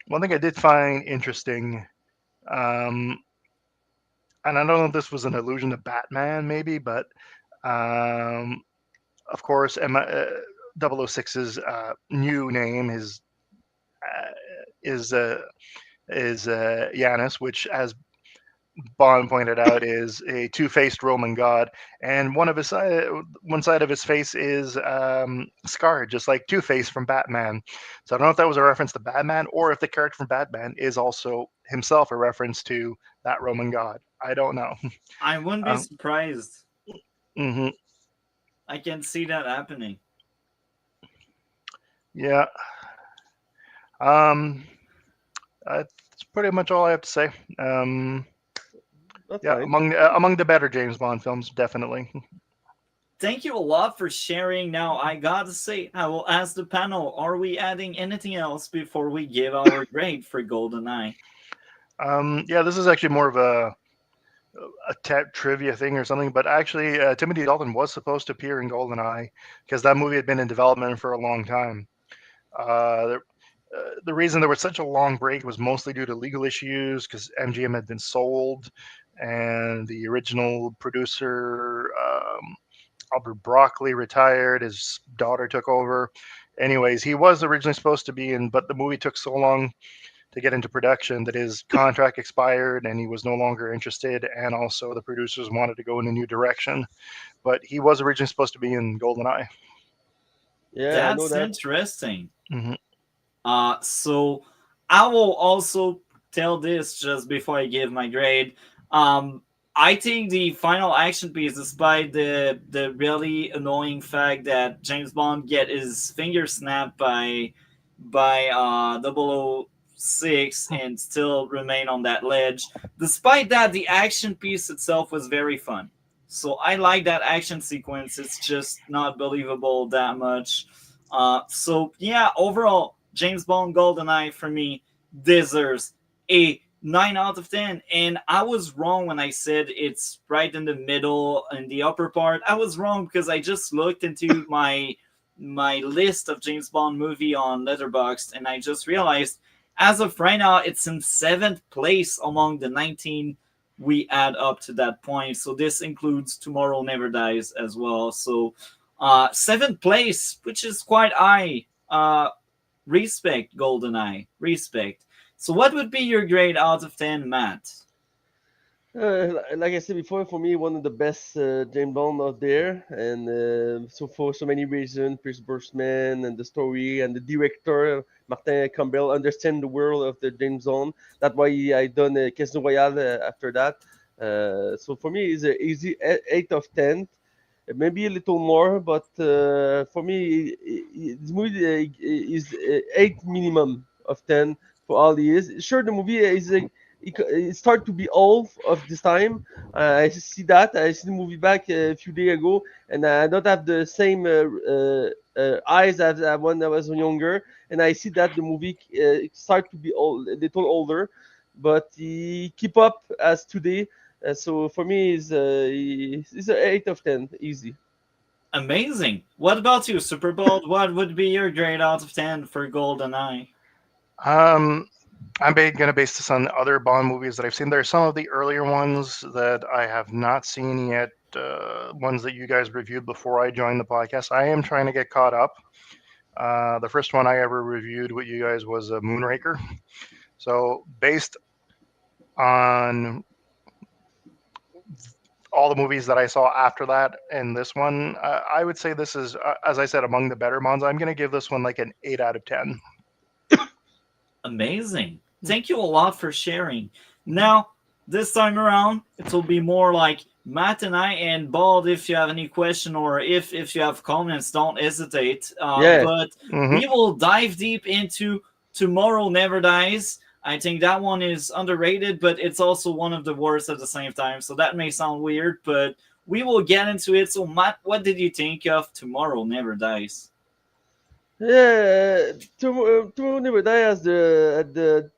One thing I did find interesting, um, and I don't know if this was an allusion to Batman, maybe, but um, of course, 006's new name uh, is Yanis, which, as Bond pointed out, is a two-faced Roman god, and one side of his face is scarred, just like Two-Face from Batman. So I don't know if that was a reference to Batman, or if the character from Batman is also himself a reference to that Roman god. I don't know. I wouldn't be surprised. hmm I can see that happening. Yeah. That's pretty much all I have to say. That's Yeah, fine. among the better James Bond films, definitely. Thank you a lot for sharing. Now, I gotta say, I will ask the panel, are we adding anything else before we give our grade for Goldeneye? Yeah, this is actually more of a trivia thing or something, but actually, Timothy Dalton was supposed to appear in Goldeneye because that movie had been in development for a long time. Uh, the reason there was such a long break was mostly due to legal issues because MGM had been sold, and the original producer Albert Broccoli retired. His daughter took over. Anyways, he was originally supposed to be in, but the movie took so long to get into production that his contract expired and he was no longer interested. And also, the producers wanted to go in a new direction. But he was originally supposed to be in Goldeneye. Yeah, I know That's that. interesting. hmm So I will also tell this just before I give my grade. I think the final action piece, despite the really annoying fact that James Bond get his finger snapped by 006 and still remain on that ledge, despite that, the action piece itself was very fun. So I like that action sequence. It's just not believable that much. So yeah, overall, James Bond GoldenEye for me deserves a 9 out of 10. And I was wrong when I said it's right in the middle in the upper part. I was wrong because I just looked into my list of James Bond movie on Letterboxd and I just realized as of right now, it's in 7th place among the 19 we add up to that point. So this includes Tomorrow Never Dies as well. So 7th place, which is quite high. Respect, Goldeneye. Respect. So what would be your grade out of 10, Matt? Like I said before, for me, one of the best James Bond out there, and so for so many reasons, Pierce Brosnan and the story and the director Martin Campbell understand the world of the James Bond. That's why I done Casino Royale after that. So for me, it's an easy 8 of 10. Maybe a little more, but for me, this movie is 8 minimum of 10 for all the years. Sure, the movie is it started to be old of this time. I see that. I see the movie back a few days ago, and I don't have the same eyes as when I was younger. And I see that the movie start to be old, a little older, but he keep up as today. So for me, it's an 8 of 10, easy. Amazing. What about you, Superbald? What would be your grade out of 10 for GoldenEye? Um, I'm going to base this on other Bond movies that I've seen. There are some of the earlier ones that I have not seen yet, ones that you guys reviewed before I joined the podcast. I am trying to get caught up. The first one I ever reviewed with you guys was Moonraker. So based on all the movies that I saw after that and this one, I would say this is, as I said, among the better Bonds. I'm going to give this one like an 8 out of 10. Amazing. Thank you a lot for sharing. Now, this time around, it will be more like Matt and I, and Bald, if you have any question or if you have comments, don't hesitate. Yeah. But we will dive deep into Tomorrow Never Dies. I think that one is underrated, but it's also one of the worst at the same time. So that may sound weird, but we will get into it. So Matt, what did you think of Tomorrow Never Dies? Yeah, Tomorrow Never Die has the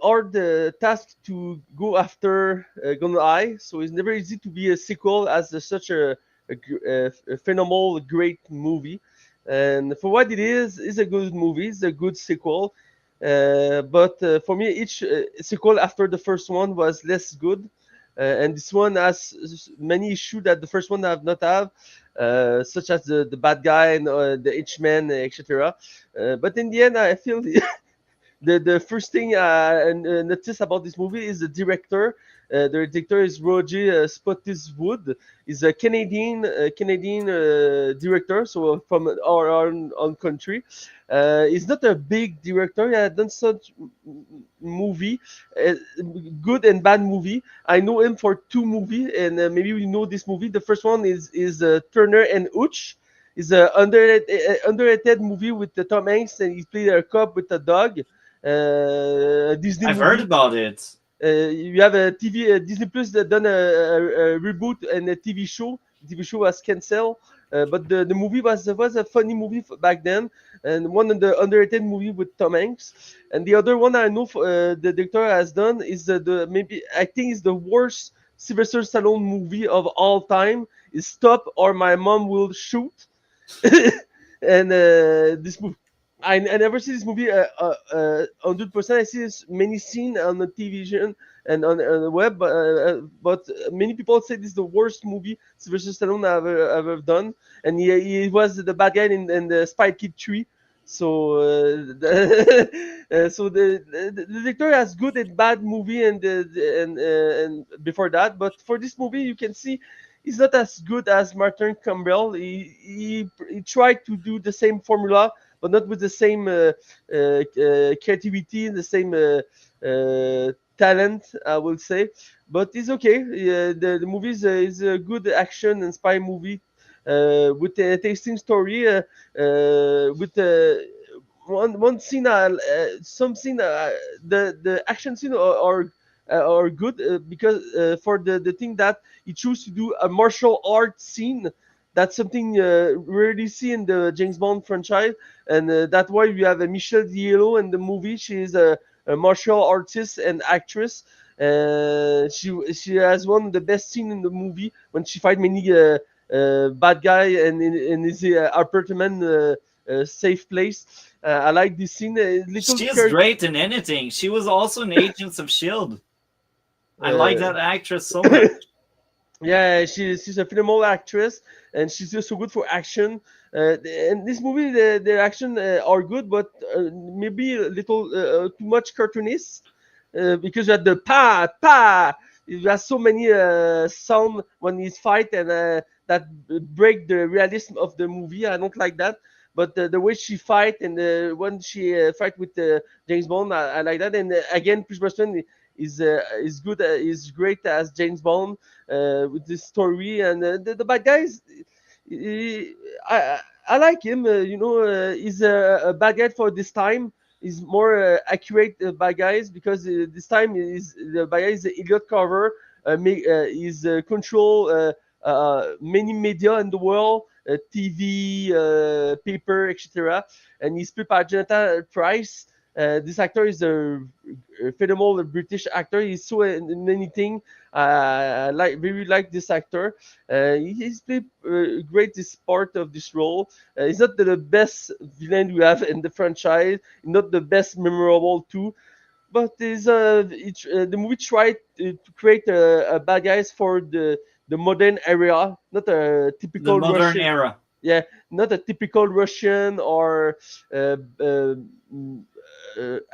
hard task to go after Goldeneye, so it's never easy to be a sequel as such a phenomenal, great movie. And for what it is, it's a good movie. It's a good sequel. But for me, each sequel after the first one was less good. And this one has many issues that the first one have not have, such as the bad guy and the H-man, etc. But in the end, I feel the first thing I notice about this movie is the director. The director is Roger Spottiswoode. He's a Canadian director, so from our own country. He's not a big director. He has done such movie, good and bad movie. I know him for 2 movies, and maybe we know this movie. The first one is Turner and Hooch. It's a underrated movie with Tom Hanks, and he played a cop with a dog. Disney I've movie. heard about it. You have a TV Disney Plus that done a reboot and a TV show. The TV show was canceled, but the movie was a funny movie back then, and one of the underrated movie with Tom Hanks. And the other one I know the director has done is the maybe I think is the worst Sylvester Stallone movie of all time. Is Stop or My Mom Will Shoot. And this movie. I never see this movie 100%. I see many scenes on the television and on the web, but many people say this is the worst movie Sylvester Stallone ever done, and he was the bad guy in the Spy Kid 3. So so the director has good and bad movie and before that, but for this movie you can see he's not as good as Martin Campbell. He tried to do the same formula, but not with the same creativity, the same talent, I will say. But it's okay. The movie is a good action and spy movie with a tasting story. With one scene, some scene, the action scene are good because for the thing that he chose to do a martial art scene. That's something rarely see in the James Bond franchise, and that's why we have a Michelle Yeoh in the movie. She is a martial artist and actress. She has one of the best scenes in the movie when she fight many bad guy and in his apartment safe place. I like this scene. Little She's great in anything. She was also in Agents of Shield. I like that actress so much. Yeah, she's a phenomenal actress, and she's just so good for action. And this movie, the action are good, but maybe a little too much cartoonist, because you had the pa pa. You have so many sound when he's fight, and that break the realism of the movie. I don't like that. But the way she fight, and when she fight with James Bond, I like that. And again, Pierce Brosnan is good, is great as James Bond with this story. And the bad guys, I like him. He's a bad guy for this time. He's more accurate bad guys, because this time is the bad guy is Elliot Carver. Is control many media in the world, TV, paper, etc. And he's played by Jonathan Price. This actor is a phenomenal British actor. He's so in many things. Very like this actor. He's played great this part of this role. He's not the best villain we have in the franchise. Not the best memorable too. But the movie tried to create a bad guys for the modern area, not a typical The modern Russian. era. Yeah, not a typical Russian or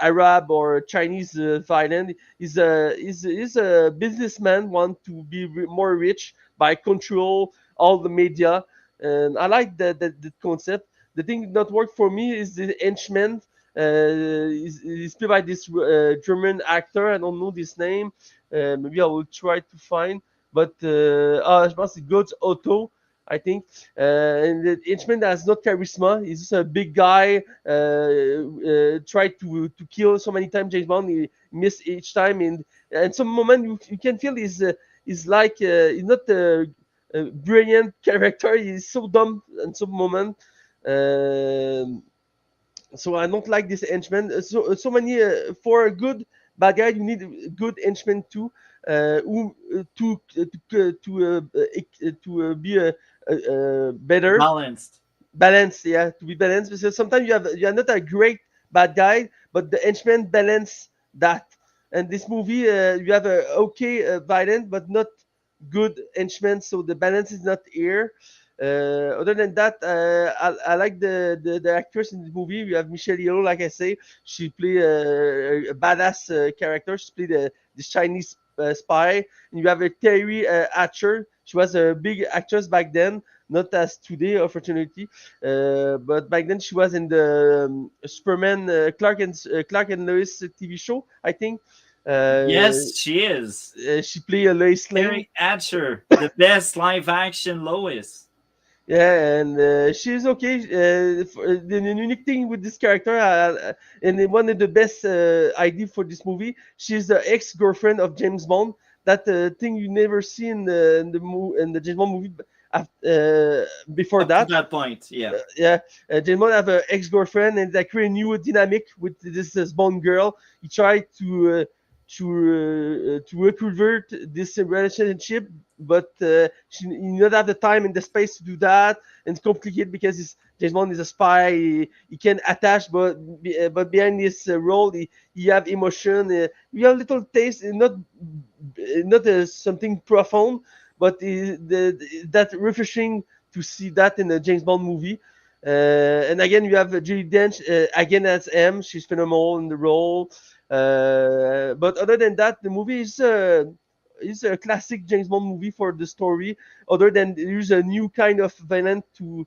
Arab or Chinese violent. He's a businessman, want to be more rich by control all the media, and I like the concept. The thing not work for me is the henchman. He's played by this German actor. I don't know this name. Maybe I will try to find. But je pense c'est God's Otto, I think. And the henchman has not charisma. He's just a big guy. Tried to kill so many times James Bond. He missed each time. And some moment you can feel he's like he's not a brilliant character. He's so dumb in some moment. So I don't like this henchman. So many for a good bad guy, you need a good henchman too. To be better Balanced. yeah, to be balanced, because sometimes you are not a great bad guy, but the henchman balance that. And this movie, you have a okay violent, but not good henchman, so the balance is not here. Other than that, I like the actress in the movie. We have Michelle Yeoh, like I say, she played a badass character. She played this Chinese spy. And you have a Terry Hatcher. She was a big actress back then, not as today, unfortunately. But back then she was in the Superman Clark and Lois TV show, I think. Yes, she is. She played Lois Lane. Terry Hatcher, the best live action Lois. Yeah, and she's okay. The unique thing with this character, and one of the best idea for this movie, she's the ex-girlfriend of James Bond. That thing you never see in the James Bond movie. Before Up that, to that point, yeah. James Bond have an ex-girlfriend, and they create a new dynamic with this Bond girl. He tried to revert this relationship, but she not have the time and the space to do that, and it's complicated because James Bond is a spy. He can attach, but behind this role, he have emotion. You have little taste, not something profound, but that refreshing to see that in a James Bond movie. And again, you have Judi Dench again as M. She's phenomenal in the role. But other than that, the movie is a classic James Bond movie for the story. Other than there's a new kind of villain to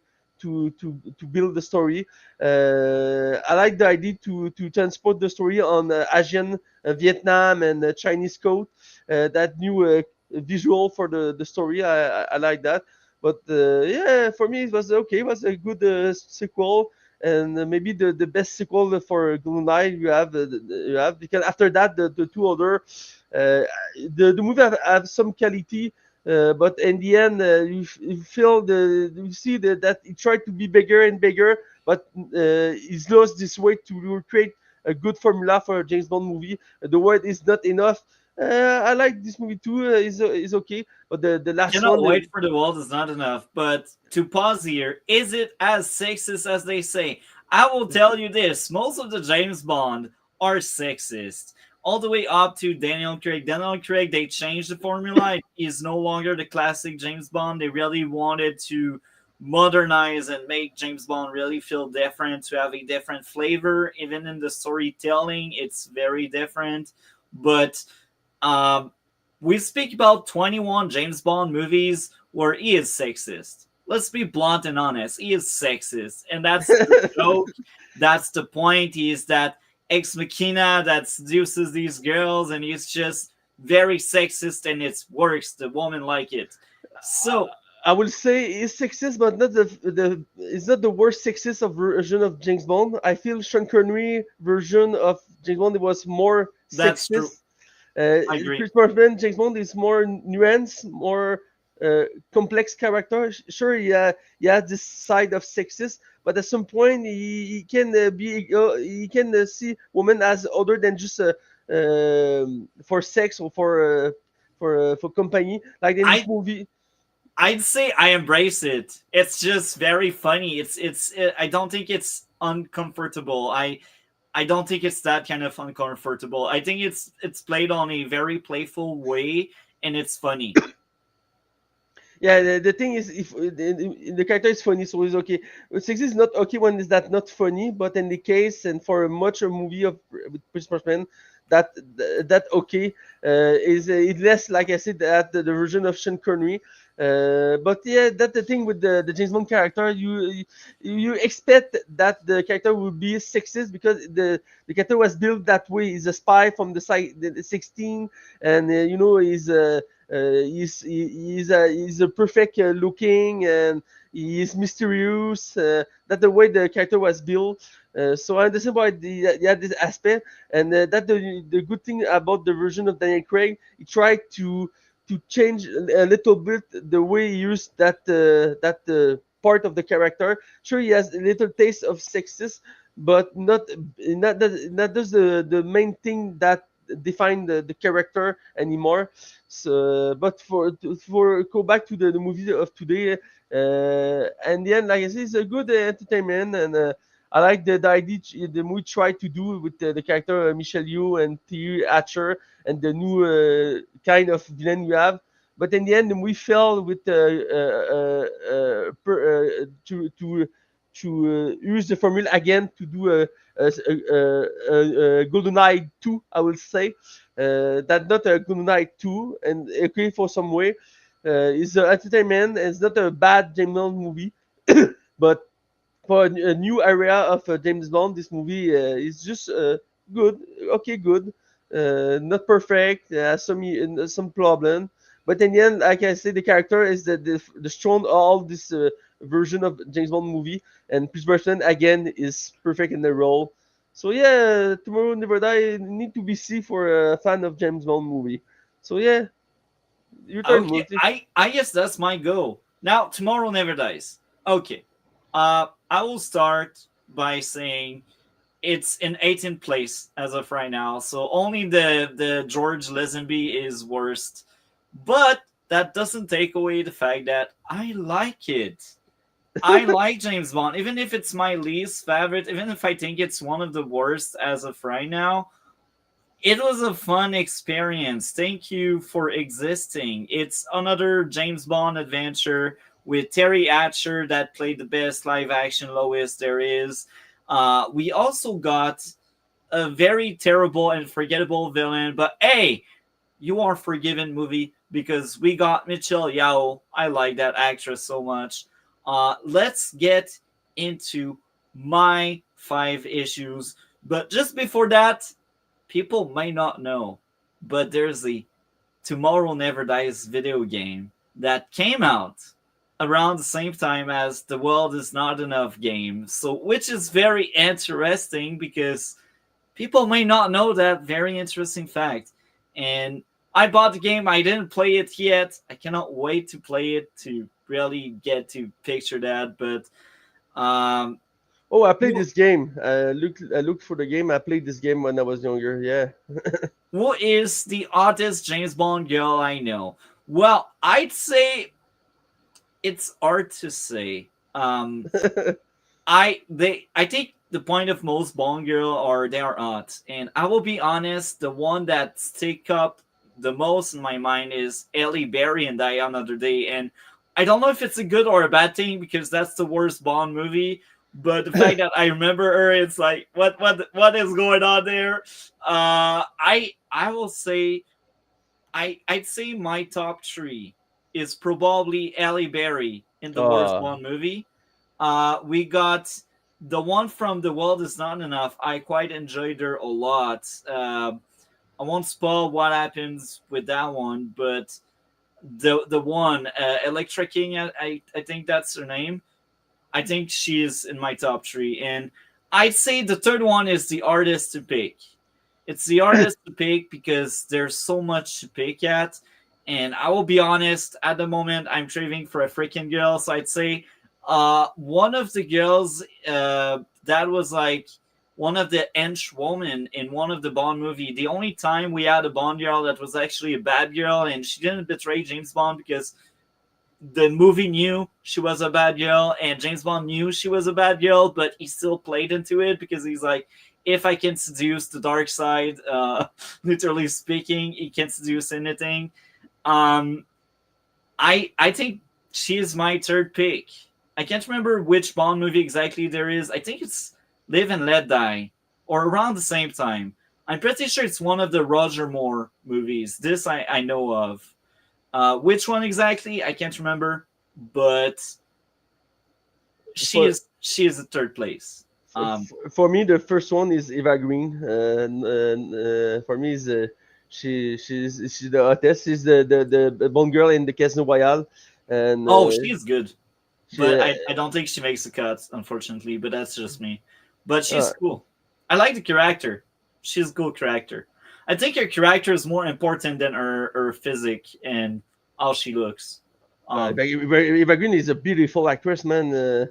build the story. I like the idea to transport the story on Asian, Vietnam, and Chinese code. That new visual for the story. I like that. But yeah, for me it was okay. It was a good sequel. And maybe the best sequel for Goldeneye you have, because after that the two other the movie have some quality, but in the end you feel you see that he tried to be bigger and bigger, but he's lost this way to create a good formula for a James Bond movie. The word is not enough. I like this movie too. Is okay, but the last Cannot one, wait for the world is not enough. But to pause here, is it as sexist as they say? I will tell you this: most of the James Bond are sexist, all the way up to Daniel Craig. Daniel Craig, they changed the formula. He is no longer the classic James Bond. They really wanted to modernize and make James Bond really feel different, to have a different flavor. Even in the storytelling, it's very different. But um, we speak about 21 James Bond movies where he is sexist. Let's be blunt and honest. He is sexist. And that's the joke. That's the point. He is that ex machina that seduces these girls, and he's just very sexist, and it works. The women like it. So, I will say it's sexist, but not the it's not the worst sexist of version of James Bond. I feel Sean Connery version of James Bond was more that's true. sexist. I agree. Pierce Brosnan, James Bond is more nuanced, more complex character. Sure, he has this side of sexist, but at some point he can he can see women as other than just for sex or for company. Like in this movie, I'd say I embrace it. It's just very funny. I don't think it's uncomfortable. I don't think it's that kind of uncomfortable. I think it's played on a very playful way, and it's funny. Yeah, the thing is, if the character is funny, so it's okay. Sexy is not okay when is that not funny, but in the case and for a much a movie of with Pierce Brosnan, that okay is it less like I said that the version of Sean Connery. But yeah, that's the thing with the James Bond character. You expect that the character will be sexist because the character was built that way. He's a spy from the 16, and he's a perfect looking, and he is mysterious. That the way the character was built. So I understand why this aspect, and that the good thing about the version of Daniel Craig, he tried to change a little bit the way he used that part of the character. Sure, he has a little taste of sexist, but not just the main thing that define the character anymore. So, but for go back to the movie of today, and then like I said, it's a good entertainment, and I like the idea the movie tried to do with the character Michelle Yeoh and T. Hatcher and the new kind of villain we have. But in the end, the movie fell with to use the formula again to do a Goldeneye 2, I will say. That not a Goldeneye 2, and okay for some way. It's entertainment. It's not a bad James Bond movie, but for a new area of James Bond, this movie is just good. Okay, good. Not perfect. Some problem, but in the end, like I said, the character is the strong all this version of James Bond movie, and Pierce Brosnan again is perfect in the role. So yeah, Tomorrow Never Die need to be seen for a fan of James Bond movie. So yeah, your turn, Okay, Multi. I guess that's my goal. Now, Tomorrow Never Dies. Okay. I will start by saying it's in 18th place as of right now. So only the George Lazenby is worst. But that doesn't take away the fact that I like it. I like James Bond, even if it's my least favorite, even if I think it's one of the worst as of right now. It was a fun experience. Thank you for existing. It's another James Bond adventure with Terry Hatcher that played the best live action Lois there is. We also got a very terrible and forgettable villain, but hey, you are forgiven, movie, because we got Michelle Yeoh. I like that actress so much. Let's get into my 5 issues. But just before that, people may not know, but there's the Tomorrow Never Dies video game that came out around the same time as The World Is Not Enough game. So, which is very interesting because people may not know that very interesting fact. And I bought the game. I didn't play it yet. I cannot wait to play it to really get to picture that. But Oh, I played Who, this game. I looked for the game. I played this game when I was younger. Yeah. who is the hottest James Bond girl I know? Well, I'd say it's hard to say. I think the point of most Bond girl are they are hot, and I will be honest, the one that stick up the most in my mind is Ellie Berry and Die Another Day, and I don't know if it's a good or a bad thing because that's the worst Bond movie. But the fact that I remember her, it's like what is going on there? I will say I'd say my top three is probably Ellie Berry in the worst uh, Bond movie. We got the one from The World Is Not Enough. I quite enjoyed her a lot. I won't spoil what happens with that one, but the one Electra King, I think that's her name. I think she is in my top three, and I'd say the third one is the artist to pick. It's the artist to pick because there's so much to pick at. And I will be honest, at the moment, I'm craving for a freaking girl. So I'd say one of the girls that was like one of the henchwomen in one of the Bond movie. The only time we had a Bond girl that was actually a bad girl, and she didn't betray James Bond because the movie knew she was a bad girl, and James Bond knew she was a bad girl, but he still played into it because he's like, if I can seduce the dark side, literally speaking, he can seduce anything. Um, I think she is my third pick. I can't remember which Bond movie exactly there is. I think it's Live and Let Die, or around the same time. I'm pretty sure it's one of the Roger Moore movies. This I know of. Which one exactly? I can't remember, but for she is the third place. for me, the first one is Eva Green. For me, is she's the hottest. She's the Bond girl in the Casino Royale, and Oh, she is good, she but I don't think she makes the cut, unfortunately. But that's just me. But uh, she's cool. I like the character. She's a cool character. I think her character is more important than her physique and how she looks. Um, Eva Green is a beautiful actress, man.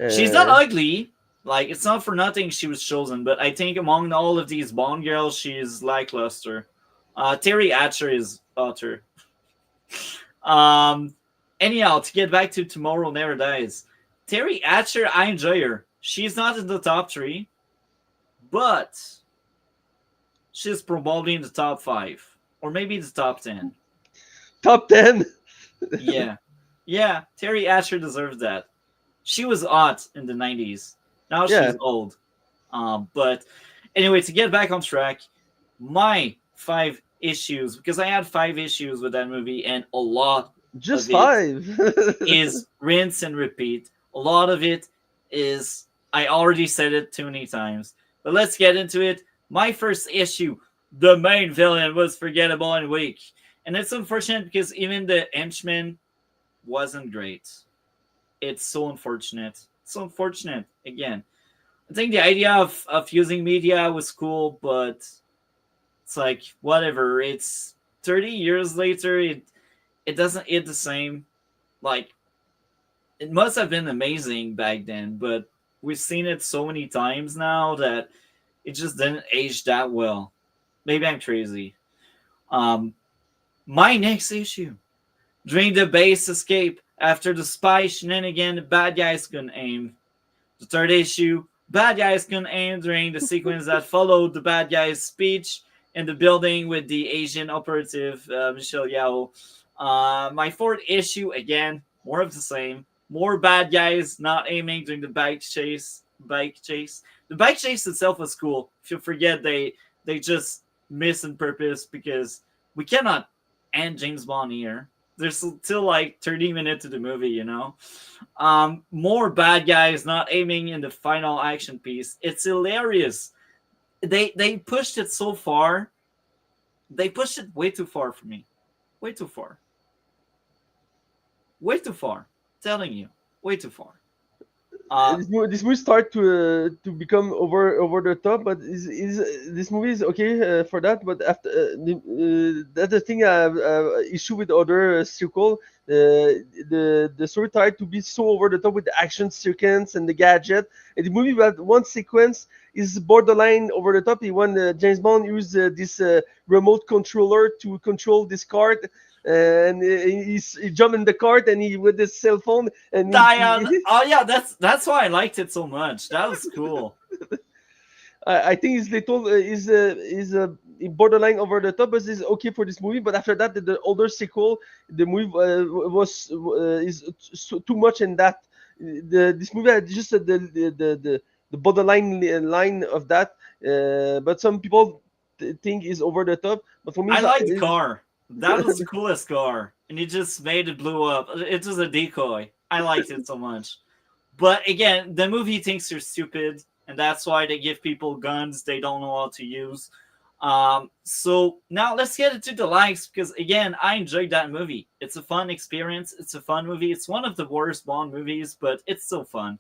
she's not ugly. Like it's not for nothing she was chosen, but I think among all of these Bond girls, she is lackluster. Terry Hatcher is utter. Um, anyhow, to get back to Tomorrow Never Dies, Terry Hatcher, I enjoy her. She's not in the top three, but she's probably in the top five or maybe the top 10. Top 10. Yeah, yeah. Terry Hatcher deserves that. She was hot in the 90s. Now Yeah, she's old. But anyway, to get back on track, my five issues, because I had five issues with that movie, and a lot just of it five. is rinse and repeat. A lot of it is, I already said it too many times. But let's get into it. My first issue, the main villain was forgettable and weak. And it's unfortunate because even the henchman wasn't great. It's so unfortunate. So unfortunate again. I think the idea of using media was cool, but it's like whatever. It's 30 years later, it doesn't hit the same. Like it must have been amazing back then, but we've seen it so many times now that it just didn't age that well. Maybe I'm crazy. Um my next issue. During the base escape, after the spy shenanigan, the bad guys couldn't aim. The third issue, bad guys couldn't aim during the sequence that followed the bad guy's speech in the building with the Asian operative, Michelle Yao. My fourth issue, again, more of the same. More bad guys not aiming during the bike chase. The bike chase itself was cool. If you forget, they just missed on purpose because we cannot end James Bond here. There's still like 30 minutes of the movie, you know. More bad guys not aiming in the final action piece. It's hilarious. They pushed it so far. They pushed it way too far for me. Way too far. Way too far. Telling you, way too far. Uh, this movie start to become over the top, but is this movie is okay for that. But after that's the thing I have issue with other sequel. The story tried to be so over the top with the action sequence and the gadget. And the movie had one sequence is borderline over the top. When James Bond used this remote controller to control this card, and he jumped in the cart and he with his cell phone and Diane. Oh yeah, that's why I liked it so much. That was cool. I think is little borderline over the top, but it's okay for this movie. But after that, the older sequel, the movie was is too much in that. This movie had just the borderline line of that. But some people think is over the top. But for me, I like the car. That was the coolest car, and it just made it blew up. It was a decoy. I liked it so much. But again, the movie thinks you're stupid, and that's why they give people guns they don't know how to use. So now let's get into the likes, because again, I enjoyed that movie. It's a fun experience. It's a fun movie. It's one of the worst Bond movies, but it's still fun.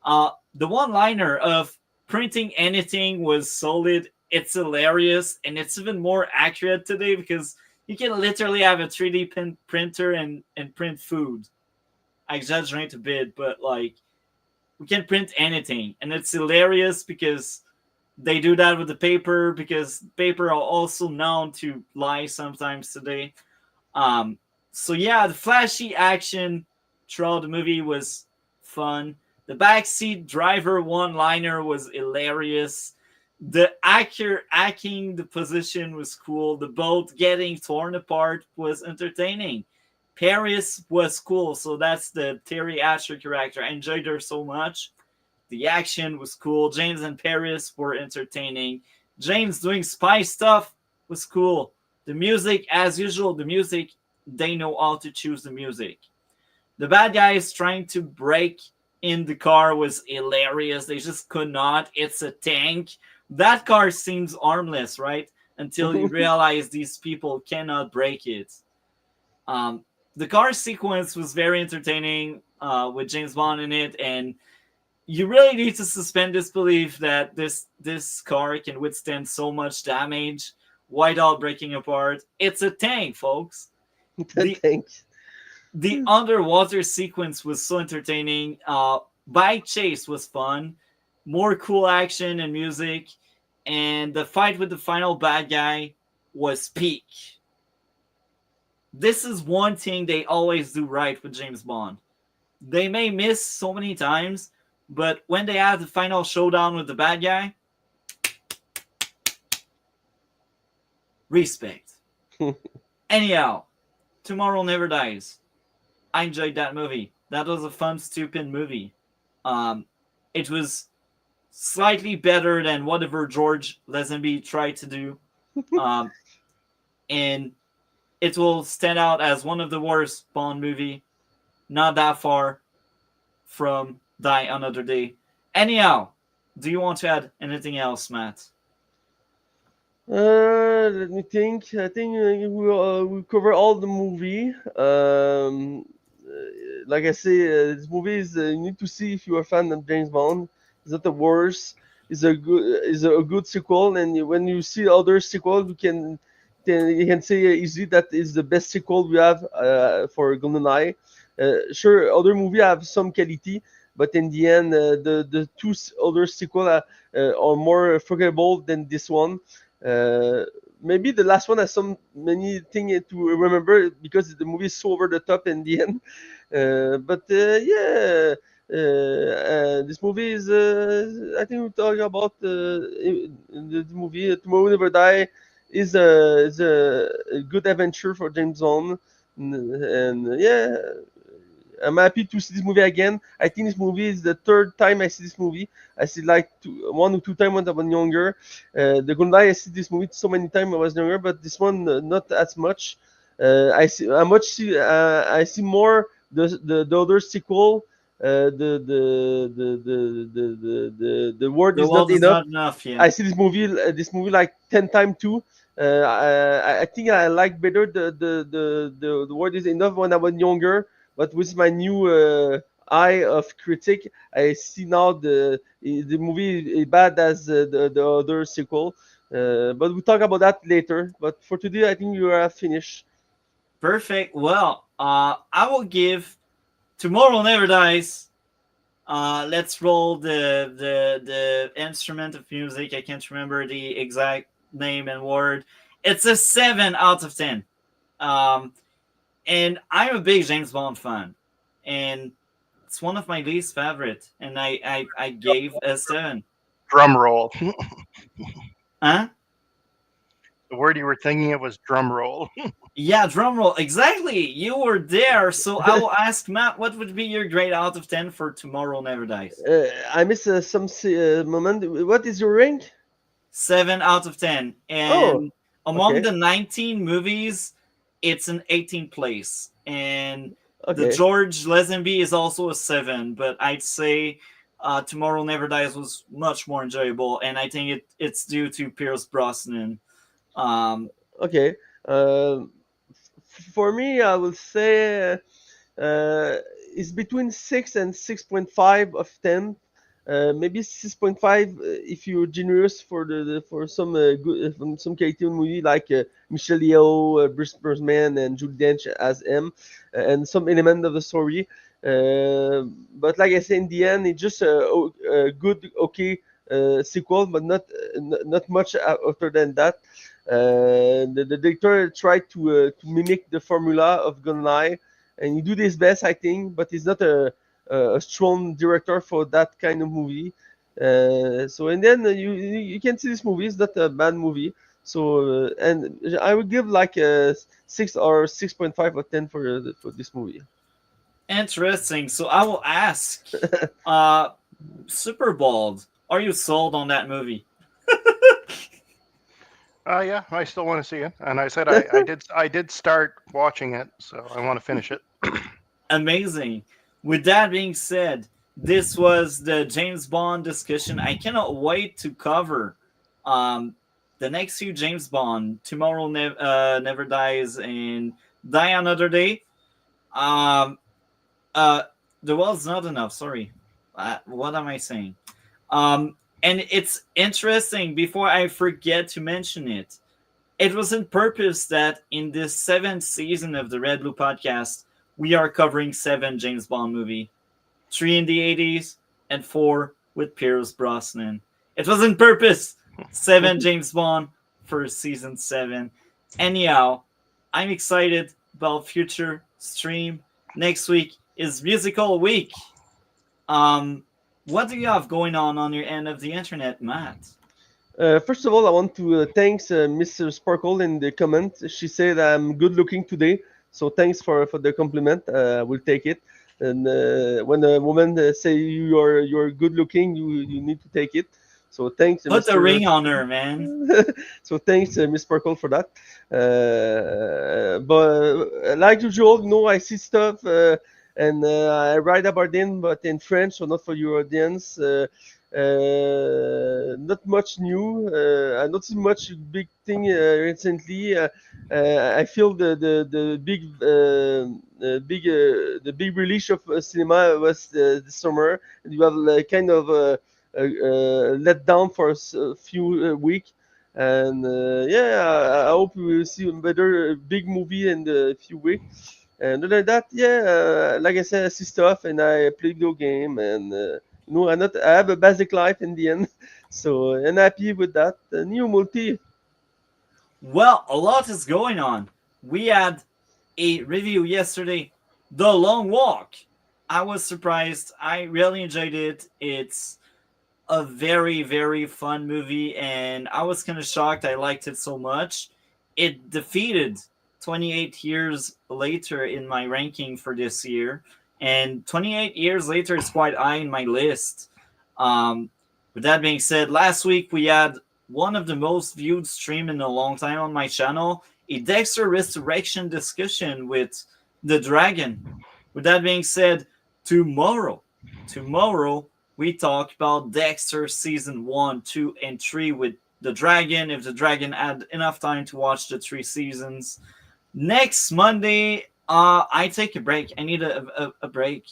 The one-liner of printing anything was solid. It's hilarious, and it's even more accurate today because you can literally have a 3D printer and print food. I exaggerate a bit, but like we can print anything, and it's hilarious because they do that with the paper, because paper are also known to lie sometimes today. So yeah, the flashy action throughout the movie was fun. The backseat driver one-liner was hilarious. The actor hacking the position was cool. The boat getting torn apart was entertaining. Paris was cool, so that's the Terry Hatcher character. I enjoyed her so much. The action was cool. James and Paris were entertaining. James doing spy stuff was cool. The music, as usual, they know how to choose the music. The bad guys trying to break in the car was hilarious. They just could not. It's a tank. That car seems harmless, right? Until you realize these people cannot break it. The car sequence was very entertaining with James Bond in it, and you really need to suspend disbelief that this car can withstand so much damage without breaking apart. It's a tank, folks. The underwater sequence was so entertaining. Bike chase was fun. More cool action and music. And the fight with the final bad guy was peak. This is one thing they always do right with James Bond. They may miss so many times, but when they have the final showdown with the bad guy, respect. Anyhow, Tomorrow Never Dies. I enjoyed that movie. That was a fun, stupid movie. It was slightly better than whatever George Lazenby tried to do. And it will stand out as one of the worst Bond movie. Not that far from Die Another Day. Anyhow, do you want to add anything else, Matt? Let me think. I think we cover all the movie. Like I say, this movie is you need to see if you are a fan of James Bond. It's not the worst. It's a good sequel, and when you see other sequels, you can say easily that is the best sequel we have for GoldenEye. Sure, other movie have some quality, but in the end, the two other sequels are more forgettable than this one. Maybe the last one has some many things to remember because the movie is so over the top in the end. Yeah, this movie is. I think we're talking about the movie Tomorrow Never Die is a good adventure for James Bond, and yeah. I'm happy to see this movie again. I think this movie is the third time I see this movie. I see like one or two times when I was younger. The Goldeneye, I see this movie so many times when I was younger, but this one not as much. I see more the other sequel. The word is not enough. Yeah. I see this movie like 10 times too. I think I like better the word is enough when I was younger. But with my new eye of critic, I see now the movie is bad as the other sequel. But we'll talk about that later. But for today, I think you are finished. Perfect. Well, I will give Tomorrow Never Dies. Let's roll the instrument of music. I can't remember the exact name and word. It's a 7 out of 10. And I'm a big James Bond fan, and it's one of my least favorite. And I gave a 7. Drum roll. Huh? The word you were thinking of was drum roll. Yeah, drum roll. Exactly. You were there. So I will ask Matt, what would be your grade out of 10 for Tomorrow Never Dies? I miss some moment. What is your rank? 7 out of 10. Oh, And among okay. the 19 movies, it's an 18th place. And the Okay. George Lazenby is also a 7, but I'd say Tomorrow Never Dies was much more enjoyable, and I think it's due to Pierce Brosnan. Okay. For me, I will say it's between 6 and 6.5 of 10. Maybe 6.5 if you're generous for for some good from some cartoon movie like Michelle Yeoh, Pierce Brosnan, and Judy Dench as M, and some element of the story. But like I say, in the end, it's just a good, okay sequel, but not much after than that. The director tried to mimic the formula of Goldeneye, and he do his best, I think, but he's not a strong director for that kind of movie. So and then you can see this movie. It's not a bad movie. So and I would give like a 6 or 6.5 or 10 for this movie. Interesting. So I will ask, Superbald, are you sold on that movie? Yeah, I still want to see it, and I said I did start watching it, so I want to finish it. Amazing. With that being said, this was the James Bond discussion. I cannot wait to cover the next few James Bond, Tomorrow Never Dies and Die Another Day. Um, the world's not enough. Sorry, what am I saying? And it's interesting. Before I forget to mention it, it was on purpose that in this 7th season of the Red Blue Podcast, we are covering 7 James Bond movie, 3 in the 80s and 4 with Pierce Brosnan. It was on purpose. 7 James Bond for season 7. Anyhow, I'm excited about future stream. Next week is musical week. What do you have going on your end of the internet, Matt? First of all, I want to thanks Mr. Sparkle in the comment. She said I'm good looking today, so thanks for the compliment. We'll take it. And when a woman say you're good looking, you need to take it. So thanks, Put Mr. a ring on her, man. So thanks, Miss Sparkle, for that. But like usual, I see stuff and I write about them, but in French, so not for your audience. Not much new. I not see much big thing recently. I feel the big release of cinema was this summer. You have like kind of let down for a few weeks. And I hope we will see a better big movie in a few weeks. And other than that, like I said, I see stuff and I play video game and I have a basic life in the end. So I'm happy with that. New multi. Well, a lot is going on. We had a review yesterday, The Long Walk. I was surprised. I really enjoyed it. It's a very, very fun movie, and I was kind of shocked I liked it so much. It defeated 28 years later in my ranking for this year, and 28 years later is quite high in my list. With that being said, last week we had one of the most viewed stream in a long time on my channel, a Dexter Resurrection discussion with the Dragon. With that being said, tomorrow we talk about Dexter season 1, 2, and 3 with the Dragon, if the Dragon had enough time to watch the 3 seasons. Next Monday, I take a break. I need a break.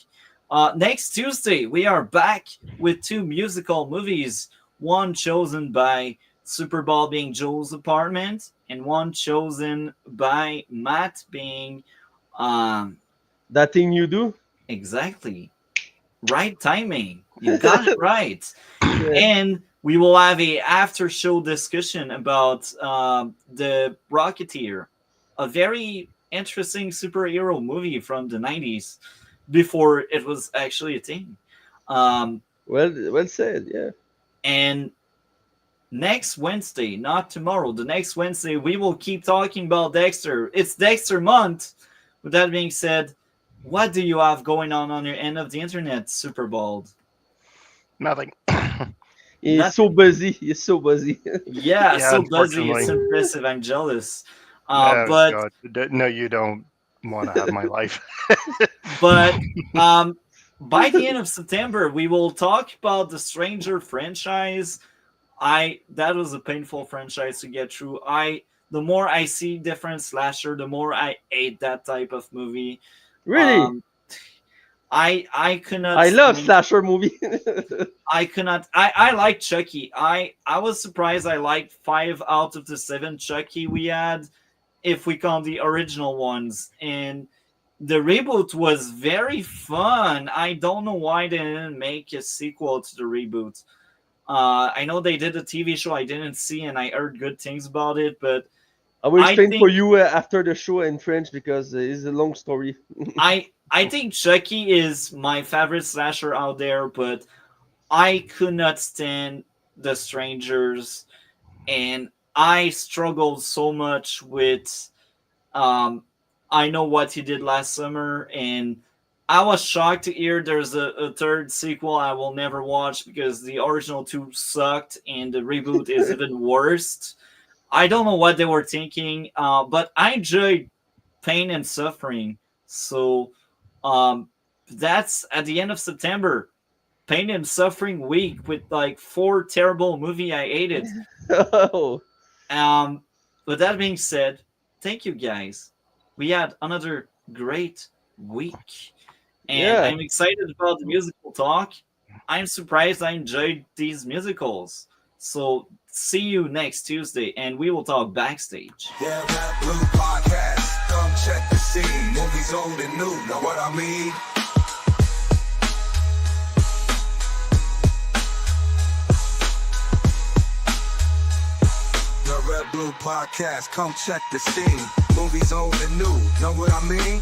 Next Tuesday, we are back with 2 musical movies. One chosen by Superbald being Joel's apartment, and one chosen by Matt being That thing you do. exactly right timing. You got it right. Yeah. And we will have a after show discussion about the Rocketeer, a very interesting superhero movie from the 90s before it was actually a thing. Well said. Yeah. And next Wednesday, not tomorrow, the next Wednesday, we will keep talking about Dexter. It's Dexter month. With that being said, what do you have going on your end of the internet, Superbald? Nothing. He's so busy. He's so busy. Yeah, Yeah, so busy. It's unfortunately. impressive. I'm jealous. Oh, But God. No, you don't want to have my life. But by the end of September, we will talk about the Stranger franchise. That was a painful franchise to get through. The more I see different slasher, the more I hate that type of movie. Really? I cannot. I love slasher movie. I cannot. I like Chucky. I was surprised. I liked 5 out of the 7 Chucky we had, if we count the original ones. And the reboot was very fun. I don't know why they didn't make a sequel to the reboot. I know they did a TV show I didn't see, and I heard good things about it. But I will explain think- for you after the show in French because it's a long story. I think Chucky is my favorite slasher out there, but I could not stand The Strangers, and I struggled so much with I Know What You Did Last Summer, and I was shocked to hear there's a third sequel I will never watch because the original 2 sucked and the reboot is even worse. I don't know what they were thinking, but I enjoyed Pain and Suffering. So that's at the end of September. Pain and Suffering week with like 4 terrible movie I hated. Oh. With that being said, thank you guys. We had another great week. And Yeah. I'm excited about the musical talk. I'm surprised I enjoyed these musicals. So see you next Tuesday, and we will talk backstage. Yeah, Red Blue Podcast. Come check the scene. Movies old and new. Know what I mean? The Red Blue Podcast. Come check the scene. Movies old and new. Know what I mean?